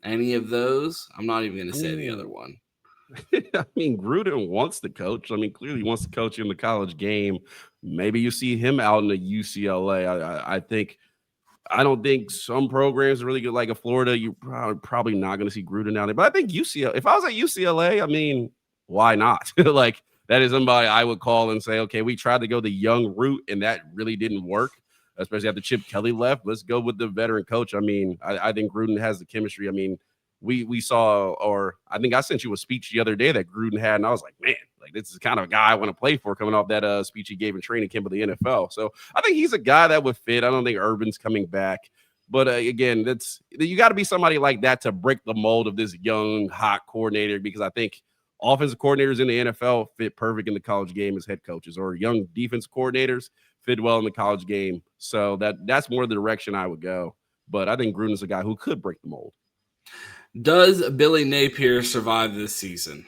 any of those? I'm not even going to say the other one. I mean, Gruden wants to coach. I mean, clearly he wants to coach in the college game. Maybe you see him out in the UCLA. I don't think some programs are really good, like a Florida. You're probably not going to see Gruden down there. But I think UCLA, if I was at UCLA, I mean, why not? Like, that is somebody I would call and say, okay, we tried to go the young route, and that really didn't work, especially after Chip Kelly left. Let's go with the veteran coach. I mean, I think Gruden has the chemistry. I mean, we saw, or I think I sent you a speech the other day that Gruden had, and I was like, man, like, this is the kind of guy I want to play for coming off that speech he gave in training camp of the NFL. So I think he's a guy that would fit. I don't think Urban's coming back. But again, you got to be somebody like that to break the mold of this young, hot coordinator, because I think offensive coordinators in the NFL fit perfect in the college game as head coaches, or young defense coordinators fit well in the college game. So that's more the direction I would go. But I think Gruden's a guy who could break the mold. Does Billy Napier survive this season?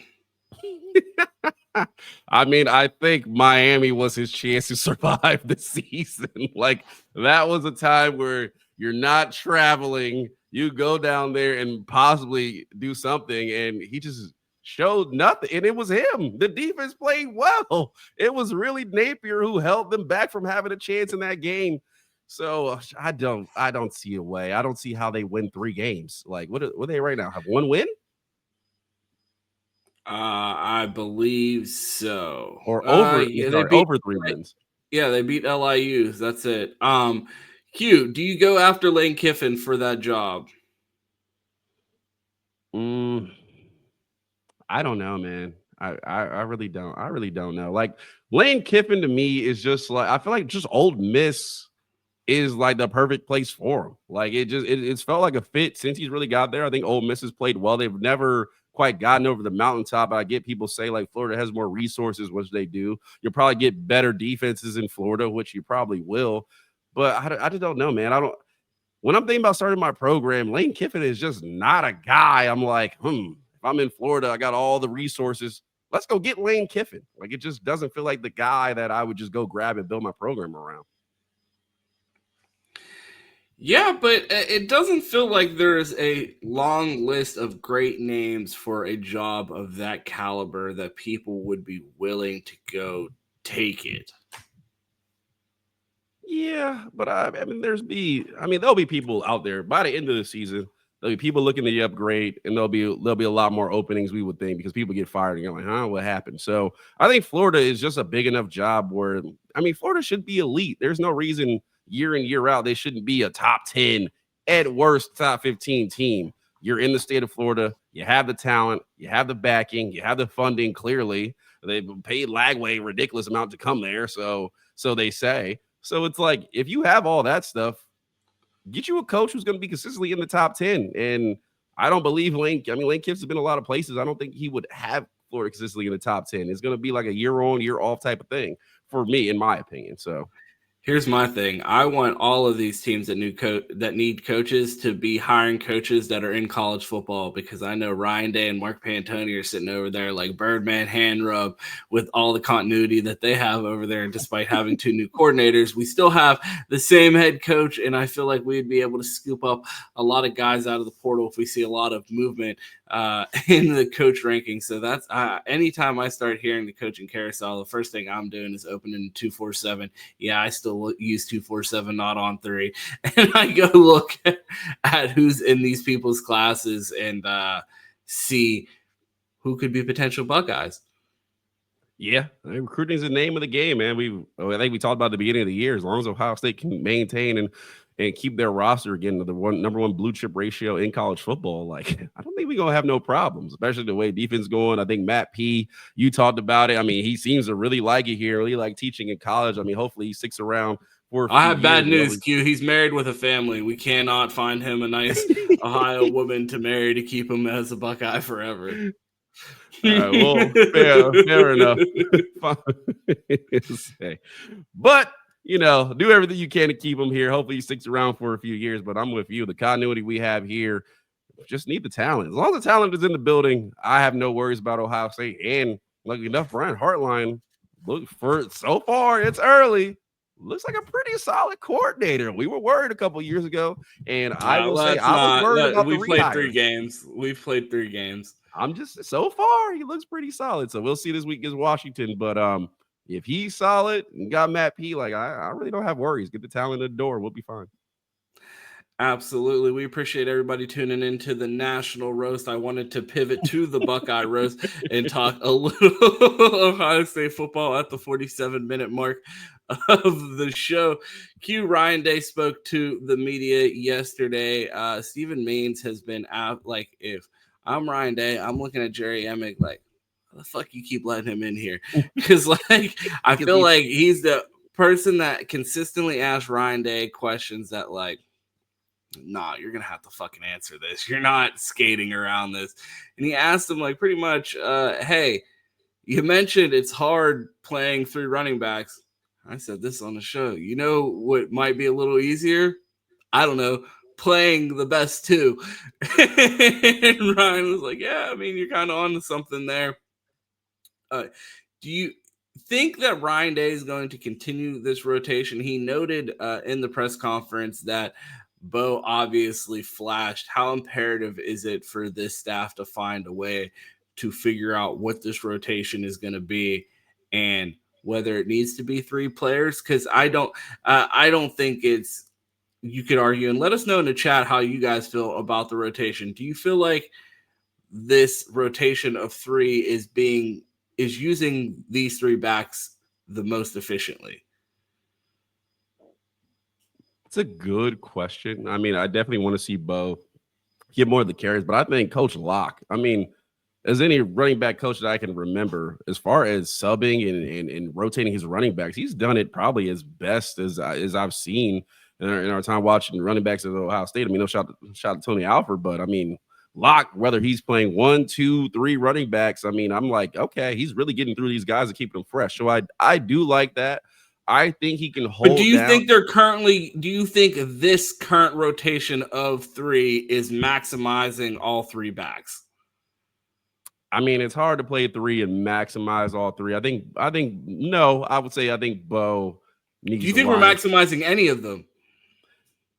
I mean, I think Miami was his chance to survive the season. Like, that was a time where you're not traveling. You go down there and possibly do something, and he just showed nothing. And it was him. The defense played well. It was really Napier who held them back from having a chance in that game. So I don't see a way. I don't see how they win 3 games. Like, what are they right now? Have 1 win? I believe so. Or over, over 3 wins. Yeah, they beat LIU. That's it. Q, do you go after Lane Kiffin for that job? I don't know, man. I really don't. I really don't know. Like, Lane Kiffin to me is just like, I feel like just Ole Miss is like the perfect place for him. Like, it's felt like a fit since he's really got there. I think Ole Miss has played well. They've never quite gotten over the mountaintop. I get people say like Florida has more resources, which they do. You'll probably get better defenses in Florida, which you probably will. But I just don't know, man. When I'm thinking about starting my program, Lane Kiffin is just not a guy I'm like, if I'm in Florida, I got all the resources. Let's go get Lane Kiffin. Like, it just doesn't feel like the guy that I would just go grab and build my program around. Yeah, but it doesn't feel like there's a long list of great names for a job of that caliber that people would be willing to go take it. Yeah, but I mean, there'll be people out there by the end of the season. There'll be people looking to upgrade, and there'll be a lot more openings, we would think, because people get fired and you're like, huh, what happened? So I think Florida is just a big enough job where, I mean, Florida should be elite. There's no reason year in, year out they shouldn't be a top 10, at worst top 15 team. You're in the state of Florida. You have the talent. You have the backing. You have the funding, clearly. They paid Lagway a ridiculous amount to come there, so they say. So it's like, if you have all that stuff, get you a coach who's going to be consistently in the top 10. And I don't believe Lane Kiff's been a lot of places. I don't think he would have Florida consistently in the top 10. It's going to be like a year on, year off type of thing. for me, in my opinion. So. Here's my thing. I want all of these teams that need coaches to be hiring coaches that are in college football, because I know Ryan Day and Mark Pantoni are sitting over there like Birdman hand rub with all the continuity that they have over there. And despite having 2 new coordinators, we still have the same head coach. And I feel like we'd be able to scoop up a lot of guys out of the portal if we see a lot of movement in the coach ranking. So that's anytime I start hearing the coaching carousel, the first thing I'm doing is opening 247. Yeah, I still use 247, not on 3, and I go look at who's in these people's classes and see who could be potential Buckeyes. Yeah, recruiting is the name of the game, man. I think we talked about at the beginning of the year. As long as Ohio State can maintain and keep their roster again to the number one blue chip ratio in college football, like I don't think we're gonna have no problems, especially the way defense going. I think Matt P, you talked about it. I mean, he seems to really like it here, really like teaching in college. I mean, hopefully he sticks around for a few I have bad years. news, Q. He's married with a family. We cannot find him a nice Ohio woman to marry to keep him as a Buckeye forever. Well, fair enough. But do everything you can to keep him here. Hopefully he sticks around for a few years. But I'm with you. The continuity we have here, just need the talent. As long as the talent is in the building, I have no worries about Ohio State. And lucky enough, Brian Hartline, so far, it's early. Looks like a pretty solid coordinator. We were worried a couple years ago, and I will say I was worried about the rehire. We've played 3 games. I'm just so far he looks pretty solid. So we'll see this week against Washington. But if he's solid and got Matt P, like I really don't have worries. Get the talent at the door. We'll be fine. Absolutely. We appreciate everybody tuning into the National Roast. I wanted to pivot to the Buckeye Roast and talk a little Ohio State football at the 47-minute mark of the show. Ryan Day spoke to the media yesterday. Stephen Means has been out. Like, if I'm Ryan Day, I'm looking at Jerry Emick like, how the fuck you keep letting him in here? Because, like, I feel like he's the person that consistently asks Ryan Day questions that, like, nah, you're going to have to fucking answer this. You're not skating around this. And he asked him, like, pretty much, hey, you mentioned it's hard playing 3 running backs. I said this on the show. You know what might be a little easier? I don't know. Playing the best 2. And Ryan was like, yeah, I mean, you're kind of on to something there. Do you think that Ryan Day is going to continue this rotation? He noted in the press conference that Bo obviously flashed. How imperative is it for this staff to find a way to figure out what this rotation is going to be and whether it needs to be 3 players? Because I don't think it's, you could argue, and let us know in the chat how you guys feel about the rotation. Do you feel like this rotation of 3 is using these 3 backs the most efficiently? It's a good question. I mean, I definitely want to see Bo get more of the carries, but I think Coach Locke, I mean, as any running back coach that I can remember, as far as subbing and rotating his running backs, he's done it probably as best as I've seen in our time watching running backs at Ohio State. I mean, no shout to Tony Alford, but I mean, Locke, whether he's playing 1, 2, 3 running backs, I mean, I'm like, okay, he's really getting through these guys and keeping them fresh. So I do like that. I think he can hold. But do you think do you think this current rotation of 3 is maximizing all 3 backs? I mean, it's hard to play 3 and maximize all 3. I think no, I would say I think Bo needs. Do you think we're maximizing any of them?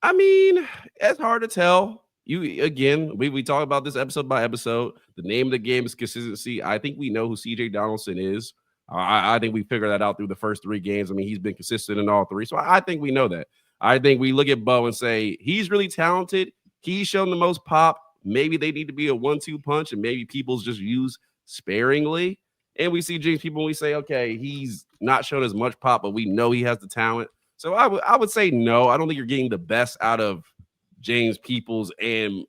I mean, it's hard to tell. We talk about this episode by episode. The name of the game is consistency. I think we know who CJ Donaldson is. I think we figured that out through the first 3 games. I mean, he's been consistent in all 3. So I think we know that. I think we look at Bo and say, he's really talented. He's shown the most pop. Maybe they need to be a 1-2 punch, and maybe people's just used sparingly. And we see James people, and we say, okay, he's not shown as much pop, but we know he has the talent. So I would say no. I don't think you're getting the best out of James Peoples and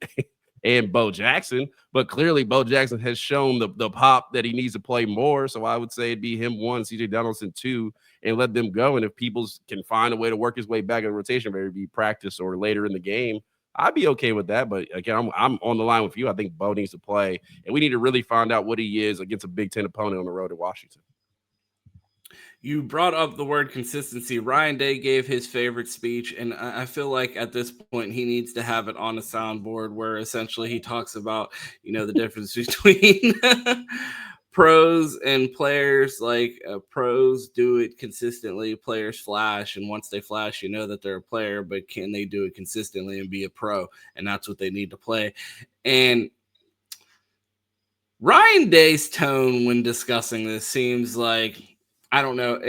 Bo Jackson, but clearly Bo Jackson has shown the pop that he needs to play more. So I would say it'd be him 1, CJ Donaldson 2, and let them go. And if Peoples can find a way to work his way back in the rotation, whether it be practice or later in the game, I'd be okay with that. But again, I'm on the line with you. I think Bo needs to play, and we need to really find out what he is against a Big Ten opponent on the road to Washington. You brought up the word consistency. Ryan Day gave his favorite speech, and I feel like at this point he needs to have it on a soundboard where essentially he talks about, the difference between pros and players. Like pros do it consistently, players flash, and once they flash, that they're a player, but can they do it consistently and be a pro? And that's what they need to play. And Ryan Day's tone when discussing this seems like, I don't know,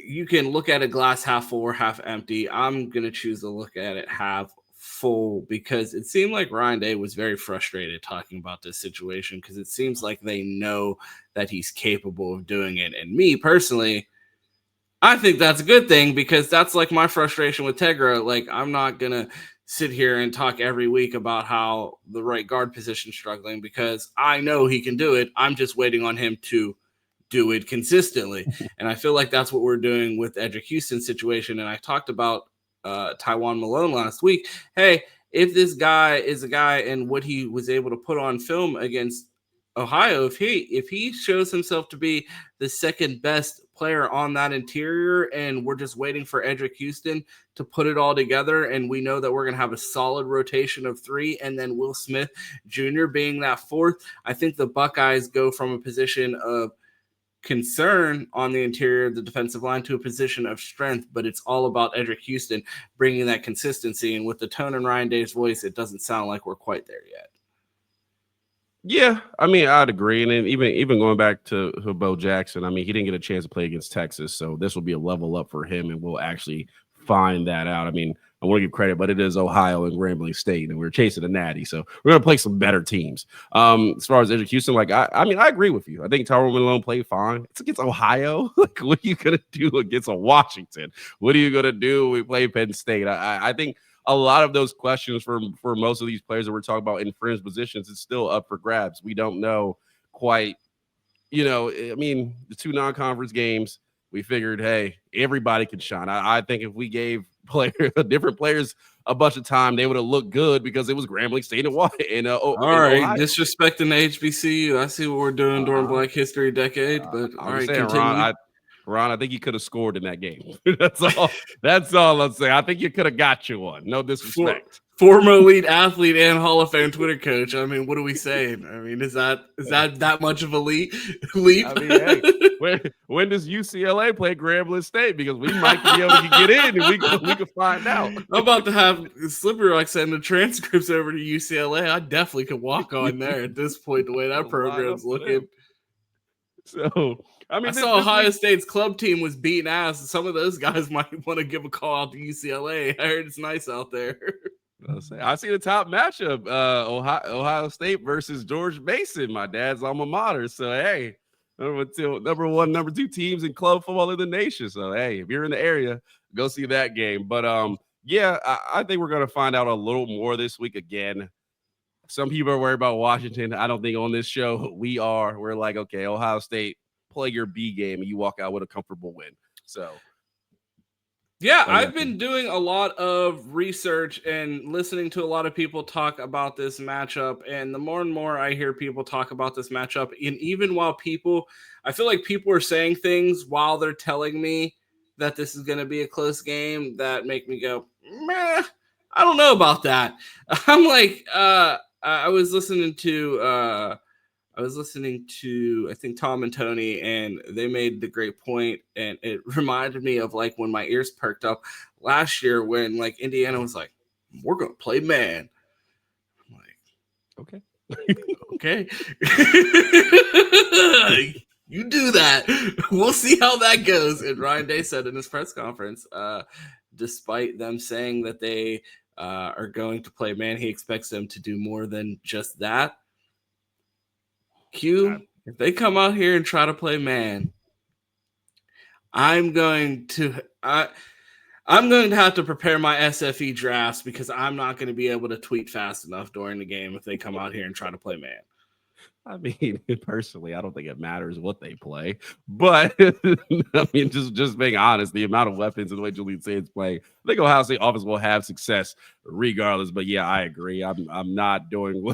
you can look at a glass half full or half empty. I'm going to choose to look at it half full because it seemed like Ryan Day was very frustrated talking about this situation because it seems like they know that he's capable of doing it. And me personally, I think that's a good thing because that's like my frustration with Tegra. Like, I'm not going to sit here and talk every week about how the right guard position is struggling because I know he can do it. I'm just waiting on him to do it consistently. And I feel like that's what we're doing with Edric Houston's situation. And I talked about Taiwan Malone last week. Hey, if this guy is a guy and what he was able to put on film against Ohio, if he shows himself to be the second best player on that interior and we're just waiting for Edric Houston to put it all together and we know that we're going to have a solid rotation of three and then Will Smith Jr. being that fourth, I think the Buckeyes go from a position of concern on the interior of the defensive line to a position of strength, but it's all about Edric Houston bringing that consistency. And with the tone in Ryan Day's voice, it doesn't sound like we're quite there yet. Yeah, I mean, I'd agree. And then even going back to Bo Jackson, I mean, he didn't get a chance to play against Texas, so this will be a level up for him, and we'll actually find that out. I mean, I want to give credit, but it is Ohio and Grambling State, and we're chasing a natty, so we're going to play some better teams. As far as Edric Houston, like, I mean, I agree with you. I think Tyrone Malone played fine. It's against Ohio. Like, what are you going to do against a Washington? What are you going to do when we play Penn State? I think a lot of those questions for most of these players that we're talking about in fringe positions, it's still up for grabs. We don't know quite, I mean, the two non-conference games, we figured, hey, everybody can shine. I think if we gave different players a bunch of time, they would have looked good because it was Grambling State and what. All right, Ohio. Disrespecting the HBCU. I see what we're doing during Black History Decade, but all right, saying, continue. Ron, I think you could have scored in that game. That's all. That's all I'm saying. I think you could have got you one. No disrespect. Former elite athlete and Hall of Fame Twitter coach. I mean, what are we saying? I mean, is that much of a leap? I mean, hey, when does UCLA play Grambling State? Because we might be able to get in and we can find out. I'm about to have Slippery Rock send the transcripts over to UCLA. I definitely could walk on there at this point, the way that program's looking. So, I mean, I saw Ohio State's club team was beating ass. Some of those guys might want to give a call out to UCLA. I heard it's nice out there. I see the top matchup, Ohio State versus George Mason, my dad's alma mater. So, hey, number one, number two teams in club football in the nation. So, hey, if you're in the area, go see that game. But, yeah, I think we're going to find out a little more this week again. Some people are worried about Washington. I don't think on this show we are. We're like, okay, Ohio State, play your B game, and you walk out with a comfortable win. So, yeah, I've been doing a lot of research and listening to a lot of people talk about this matchup. And the more and more I hear people talk about this matchup, and even while I feel like people are saying things while they're telling me that this is going to be a close game that make me go, meh, I don't know about that. I'm like, I was listening to, I think Tom and Tony, and they made the great point, and it reminded me of like when my ears perked up last year when like Indiana was like, we're going to play man. I'm like, okay. You do that. We'll see how that goes. And Ryan Day said in his press conference, despite them saying that they are going to play man, he expects them to do more than just that. If they come out here and try to play man, I'm going to have to prepare my SFE drafts because I'm not going to be able to tweet fast enough during the game if they come out here and try to play man. I mean, personally, I don't think it matters what they play, but I mean, just being honest, the amount of weapons and the way Julian Sayin's playing, I think Ohio State offense will have success regardless. But yeah, I agree. I'm not doing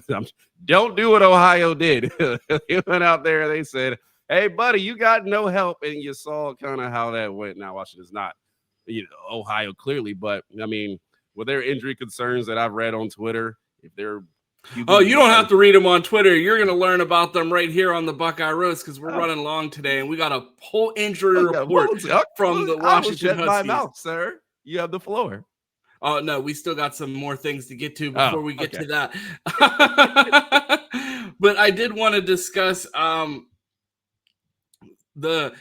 don't do what Ohio did. They went out there, they said, hey, buddy, you got no help, and you saw kind of how that went. Now, Washington's not, Ohio clearly, but I mean, with their injury concerns that I've read on Twitter, if they're Oh, you don't have to read them on Twitter. You're going to learn about them right here on the Buckeye Roast because we're running long today, and we got a whole injury report from the Washington Huskies. My mouth, sir. You have the floor. Oh, no, we still got some more things to get to before we get to that. But I did want to discuss the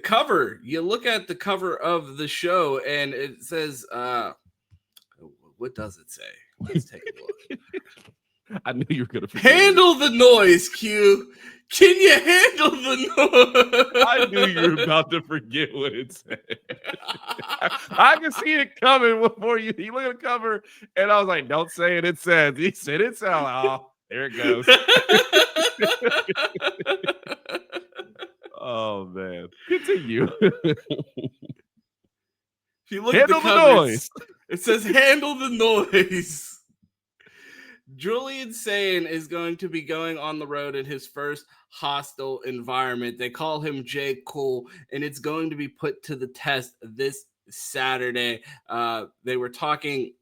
cover. You look at the cover of the show, and it says, what does it say? Let's take a look. I knew you were going to forget. Handle the noise, Q. Can you handle the noise? I knew you were about to forget what it said. I can see it coming before you look at the cover, and I was like, don't say it. It says. He said it's out. Oh, there it goes. Oh, man. Continue. If you look handle at the cover, noise. It says handle the noise. Julian Sayin is going to be going on the road in his first hostile environment. They call him J. Cool, and it's going to be put to the test this Saturday. They were talking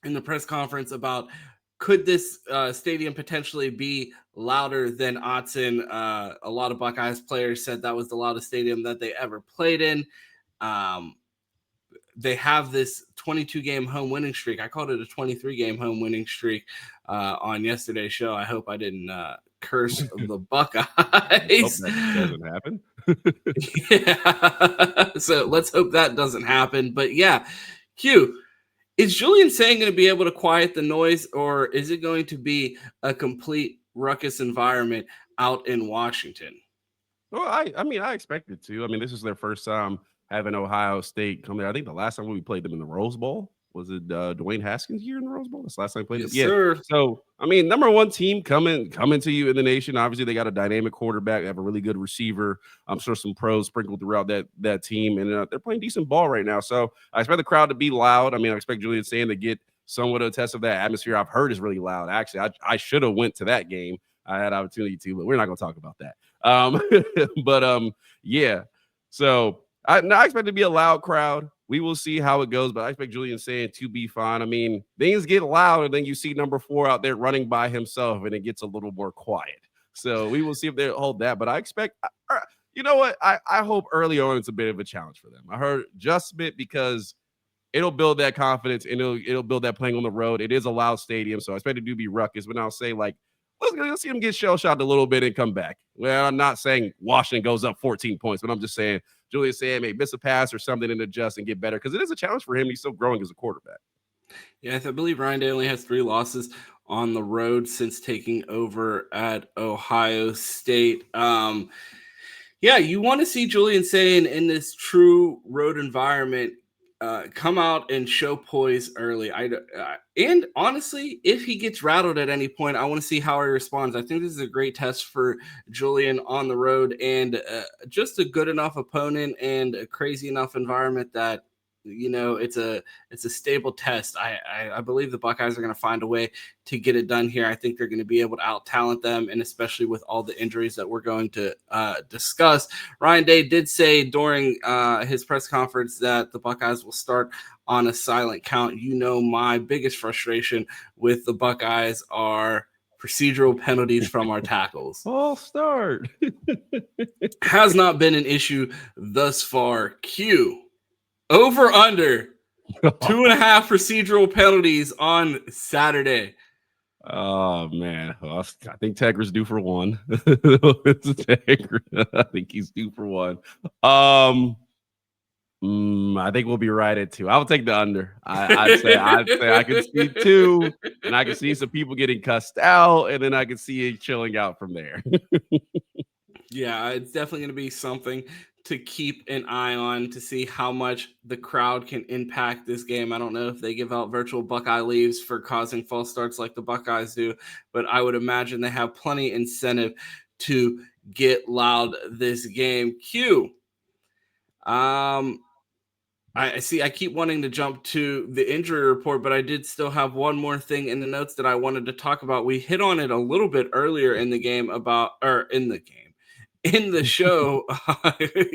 in the press conference about could this stadium potentially be louder than Autzen? A lot of Buckeyes players said that was the loudest stadium that they ever played in. They have this 22-game home winning streak. I called it a 23-game home winning streak on yesterday's show. I hope I didn't curse the Buckeyes. Hope that doesn't happen. Yeah. So let's hope that doesn't happen. But yeah, Q, is Julian Sayin going to be able to quiet the noise, or is it going to be a complete ruckus environment out in Washington? Well, I mean, I expect it to. I mean, this is their first time having Ohio State come there. I think the last time we played them in the Rose Bowl, was it Dwayne Haskins' year in the Rose Bowl? That's the last time we played them. Yes, sir. So, I mean, number one team coming to you in the nation. Obviously, they got a dynamic quarterback. They have a really good receiver. I'm sure some pros sprinkled throughout that team, and they're playing decent ball right now. So I expect the crowd to be loud. I mean, I expect Julian Sayin to get somewhat of a test of that atmosphere. I've heard is really loud. Actually, I should have went to that game. I had opportunity to, but we're not going to talk about that. Yeah. So I expect it to be a loud crowd. We will see how it goes, but I expect Julian Sayin to be fine. I mean, things get loud, and then you see number 4 out there running by himself, and it gets a little more quiet. So we will see if they hold that. But I expect, you know what? I hope early on it's a bit of a challenge for them. I heard just a bit because it'll build that confidence, and it'll build that playing on the road. It is a loud stadium, so I expect it to be ruckus. But I'll say, like, let's see them get shell-shocked a little bit and come back. Well, I'm not saying Washington goes up 14 points, but I'm just saying Julian Sayin may miss a pass or something and adjust and get better because it is a challenge for him. He's still growing as a quarterback. Yeah, I believe Ryan Day only has 3 losses on the road since taking over at Ohio State. Yeah, you want to see Julian Sayin in this true road environment come out and show poise early. And honestly, if he gets rattled at any point, I want to see how he responds. I think this is a great test for Julian on the road, and just a good enough opponent and a crazy enough environment that, you know, it's a stable test. I believe the Buckeyes are going to find a way to get it done here. I think they're going to be able to out-talent them, and especially with all the injuries that we're going to discuss. Ryan Day did say during his press conference that the Buckeyes will start on a silent count. You know, my biggest frustration with the Buckeyes are procedural penalties from our tackles. False start. Has not been an issue thus far. Q. Over under 2.5 procedural penalties on Saturday. Oh man, well, I think Taggart's due for 1. I think he's due for 1. I think we'll be right at 2. I'll take the under. I'd say I can see 2, and I can see some people getting cussed out, and then I can see it chilling out from there. Yeah, it's definitely going to be something to keep an eye on to see how much the crowd can impact this game. I don't know if they give out virtual Buckeye leaves for causing false starts like the Buckeyes do, but I would imagine they have plenty incentive to get loud this game. Q. I keep wanting to jump to the injury report, but I did still have one more thing in the notes that I wanted to talk about. We hit on it a little bit earlier in the game in the show,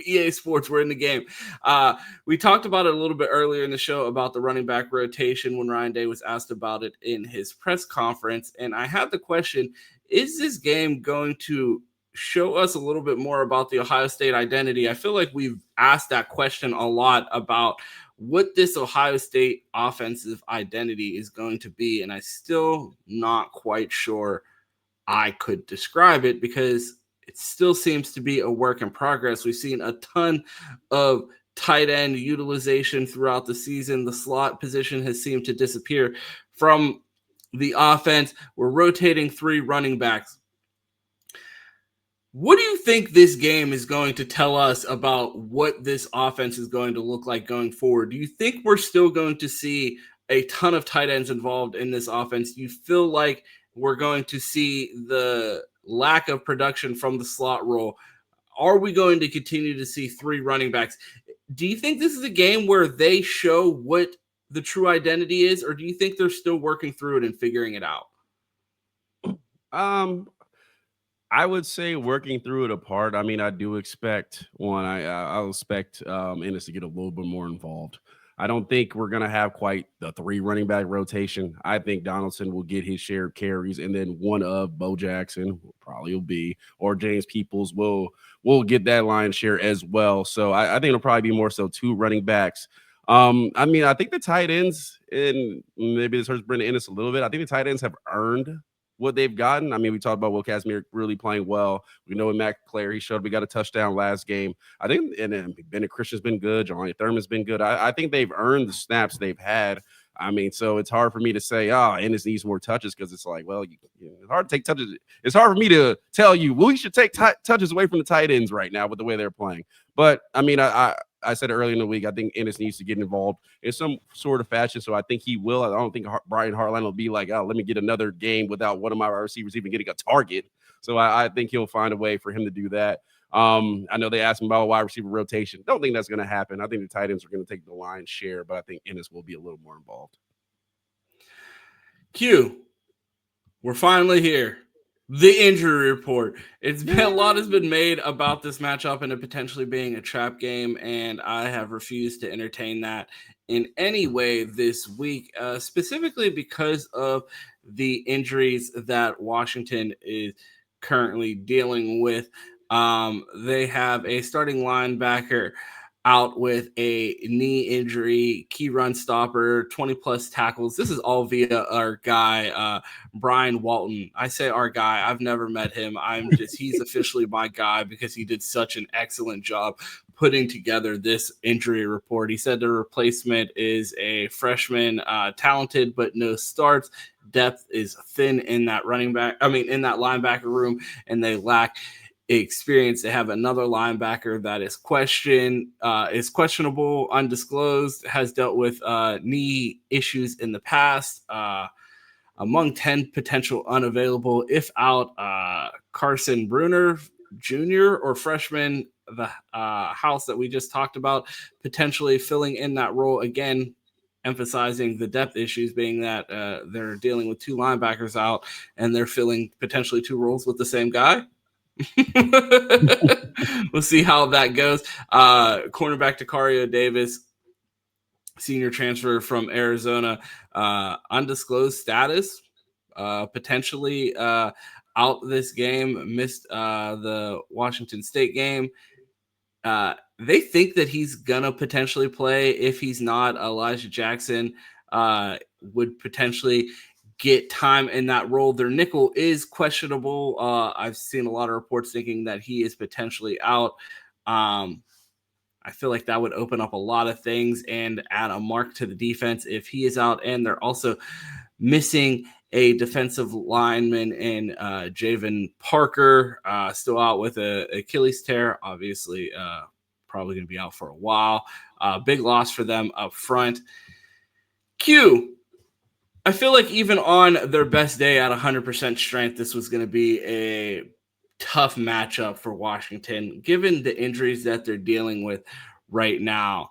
EA Sports, we're in the game. We talked about it a little bit earlier in the show about the running back rotation when Ryan Day was asked about it in his press conference. And I had the question, is this game going to show us a little bit more about the Ohio State identity? I feel like we've asked that question a lot about what this Ohio State offensive identity is going to be. And I'm still not quite sure I could describe it because it still seems to be a work in progress. We've seen a ton of tight end utilization throughout the season. The slot position has seemed to disappear from the offense. We're rotating 3 running backs. What do you think this game is going to tell us about what this offense is going to look like going forward? Do you think we're still going to see a ton of tight ends involved in this offense? Do you feel like we're going to see the lack of production from the slot role? Are we going to continue to see 3 running backs? Do you think this is a game where they show what the true identity is, or do you think they're still working through it and figuring it out? I would say working through it apart. I mean, I do expect one. I'll expect Ennis to get a little bit more involved. I don't think we're gonna have quite the 3 running back rotation. I think Donaldson will get his share of carries, and then one of Bo Jackson probably will be, or James Peoples will get that line share as well. So I think it'll probably be more so 2 running backs. I mean, I think the tight ends, and maybe this hurts Brendan Ennis a little bit. I think the tight ends have earned what they've gotten. I mean, we talked about Will Casimir really playing well. We know with Matt Clare, he showed we got a touchdown last game. I think, and then Bennett Christian's been good. Jelani Thurman's been good. I think they've earned the snaps they've had. I mean, so it's hard for me to say, Ennis needs more touches because it's like, well, it's hard to take touches. It's hard for me to tell you, well, we should take touches away from the tight ends right now with the way they're playing. But, I mean, I said it earlier in the week, I think Ennis needs to get involved in some sort of fashion. So I think he will. I don't think Brian Hartline will be like, let me get another game without one of my receivers even getting a target. So I think he'll find a way for him to do that. I know they asked him about a wide receiver rotation. Don't think that's going to happen. I think the tight ends are going to take the lion's share, but I think Ennis will be a little more involved. Q, we're finally here. The injury report. It's been a lot has been made about this matchup and it potentially being a trap game, and I have refused to entertain that in any way this week, specifically because of the injuries that Washington is currently dealing with. They have a starting linebacker out with a knee injury, key run stopper, 20 plus tackles. This is all via our guy, Brian Walton. I say our guy. I've never met him. He's officially my guy because he did such an excellent job putting together this injury report. He said the replacement is a freshman, talented, but no starts. Depth is thin in that in that linebacker room, and they lack experience. They have another linebacker that is questionable, undisclosed, has dealt with knee issues in the past. Among 10 potential unavailable, if out, Carson Bruner Jr. or freshman, the house that we just talked about, potentially filling in that role again, emphasizing the depth issues being that they're dealing with 2 linebackers out and they're filling potentially 2 roles with the same guy. We'll see how that goes. Cornerback Tacario Davis, senior transfer from Arizona, undisclosed status, potentially out this game, missed the Washington State game. They think that he's gonna potentially play. If he's not, Elijah Jackson would potentially get time in that role. Their nickel is questionable. I've seen a lot of reports thinking that he is potentially out. I feel like that would open up a lot of things and add a mark to the defense if he is out. And they're also missing a defensive lineman in Javen Parker, still out with an Achilles tear. Obviously, probably going to be out for a while. Big loss for them up front. Q, I feel like even on their best day at 100% strength, this was going to be a tough matchup for Washington. Given the injuries that they're dealing with right now,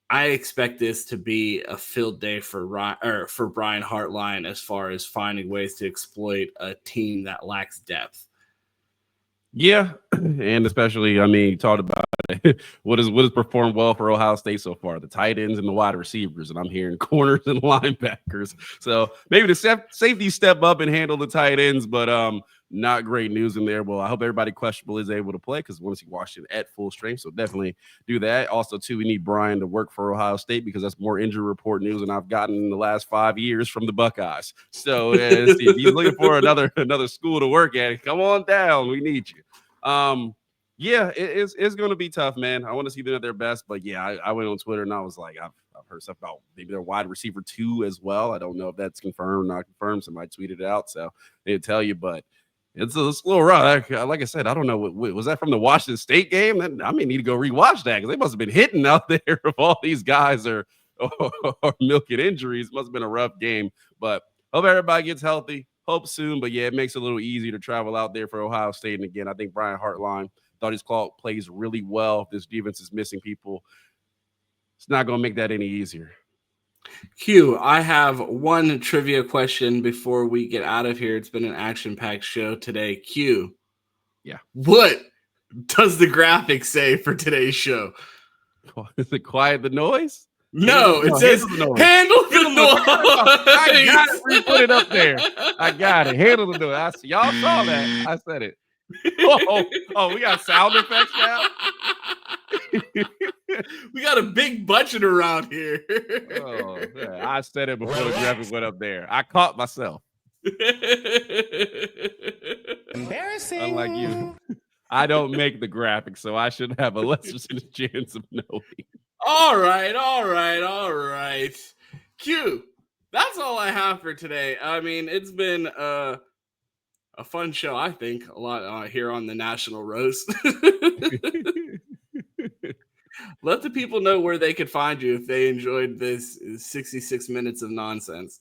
I expect this to be a field day for Brian Hartline as far as finding ways to exploit a team that lacks depth. Yeah, and especially, I mean, you talked about what has performed well for Ohio State so far, the tight ends and the wide receivers, and I'm hearing corners and linebackers. So maybe the safety step up and handle the tight ends, but not great news in there. Well, I hope everybody questionable is able to play because we want to see Washington at full strength, so definitely do that. Also, too, we need Brian to work for Ohio State because that's more injury report news than I've gotten in the last 5 years from the Buckeyes. So if he's looking for another school to work at, come on down. We need you. Yeah, it's going to be tough, man. I want to see them at their best, but yeah, I went on Twitter and I was like, I've heard stuff about maybe their wide receiver 2 as well. I don't know if that's confirmed or not confirmed. Somebody tweeted it out, so they'll tell you, but it's a little rough. Like I said, I don't know. Was that from the Washington State game? I may need to go rewatch that because they must have been hitting out there if all these guys are milking injuries. Must have been a rough game, but hope everybody gets healthy. Hope soon, but yeah, it makes it a little easier to travel out there for Ohio State. And again, I think Brian Hartline thought his call plays really well. This defense is missing people. It's not going to make that any easier. Q, I have one trivia question before we get out of here. It's been an action-packed show today. Q, yeah, what does the graphic say for today's show? Is it quiet the noise? No, it says handle the noise. I got it. We put it up there. I got it. Handle the noise. Y'all saw that. I said it. Oh, we got sound effects now. We got a big budget around here. Oh, yeah. I said it before the graphic went up there. I caught myself. Embarrassing. Unlike you, I don't make the graphic, so I should have a lesser chance of knowing. All right. Q, that's all I have for today. I mean, it's been a fun show, I think, a lot here on the National Roast. Let the people know where they could find you if they enjoyed this 66 minutes of nonsense.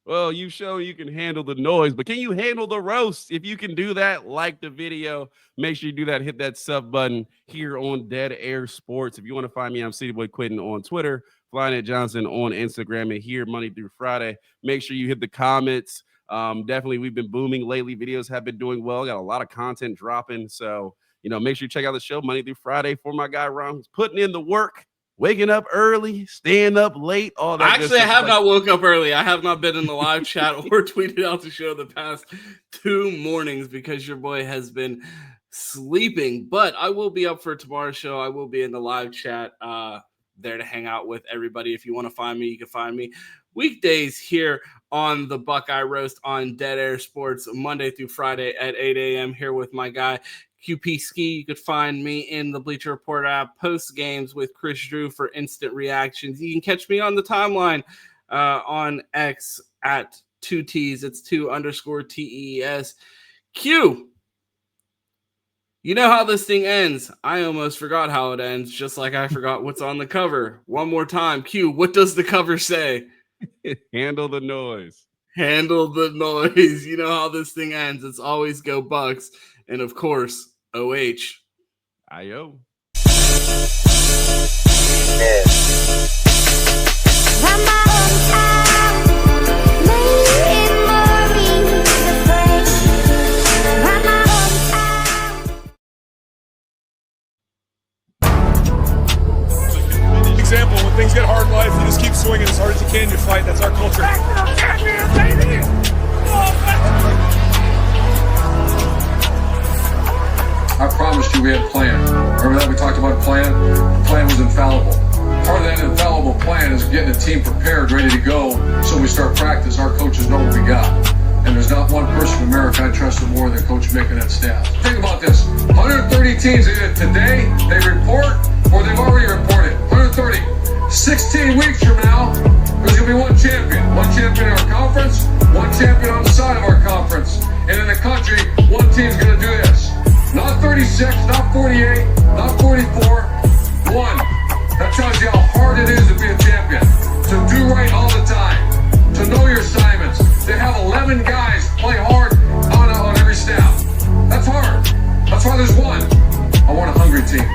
Well, you've shown you can handle the noise, but can you handle the roast? If you can do that, like the video. Make sure you do that. Hit that sub button here on Dead Air Sports. If you want to find me, I'm CityBoy Quentin on Twitter, Flying at Johnson on Instagram, and here Monday through Friday. Make sure you hit the comments. Definitely, we've been booming lately. Videos have been doing well. Got a lot of content dropping. So, make sure you check out the show Monday through Friday for my guy Ron, who's putting in the work. Waking up early, staying up late, all that. Actually, I have not woke up early. I have not been in the live chat or tweeted out the show the past 2 mornings because your boy has been sleeping. But I will be up for tomorrow's show. I will be in the live chat there to hang out with everybody. If you want to find me, you can find me weekdays here on the Buckeye Roast on Dead Air Sports, Monday through Friday at 8 a.m. here with my guy, QP Ski. You could find me in the Bleacher Report app post games with Chris Drew for instant reactions. You can catch me on the timeline on X at 2Ts. It's 2_TES. Q, you know how this thing ends. I almost forgot how it ends, just like I forgot what's on the cover. One more time. Q, what does the cover say? Handle the noise. Handle the noise. You know how this thing ends. It's always go Bucks. And of course, OH. I-O. Example, when things get hard in life, you just keep swinging as hard as you can, you fight. That's our culture. I promised you we had a plan. Remember that we talked about a plan? The plan was infallible. Part of that infallible plan is getting a team prepared, ready to go, so we start practice. Our coaches know what we got. And there's not one person in America I trusted more than Coach Mick and that staff. Think about this. 130 teams either today, they report, or they've already reported. 130. 16 weeks from now, there's going to be one champion. One champion in our conference, one champion on the side of our conference. And in the country, one team's going to do this. Not 36, not 48, not 44, one. That tells you how hard it is to be a champion. To do right all the time. To know your assignments. To have 11 guys play hard on every staff. That's hard. That's why there's one. I want a hungry team.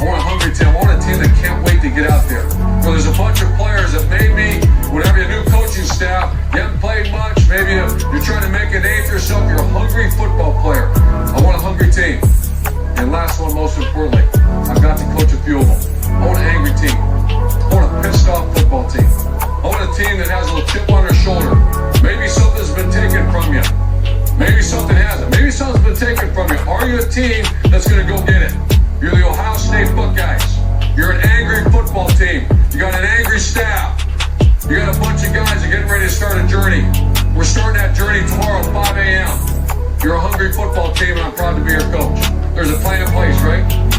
I want a hungry team. I want a team that can't wait to get out there. Where there's a bunch of players that maybe, whenever you have a new coaching staff, you haven't played much, maybe you're trying to make a name for yourself, you're a hungry football player. I want a hungry most importantly, I've got to coach a few of them. I want an angry team. I want a pissed off football team. I want a team that has a little chip on their shoulder. Maybe something's been taken from you. Maybe something hasn't. Maybe something's been taken from you. Are you a team that's going to go get it? You're the Ohio State Buckeyes. You're an angry football team. You got an angry staff. You got a bunch of guys that are getting ready to start a journey. We're starting that journey tomorrow at 5 a.m. You're a hungry football team, and I'm proud to be your coach. There's a plan in place, right?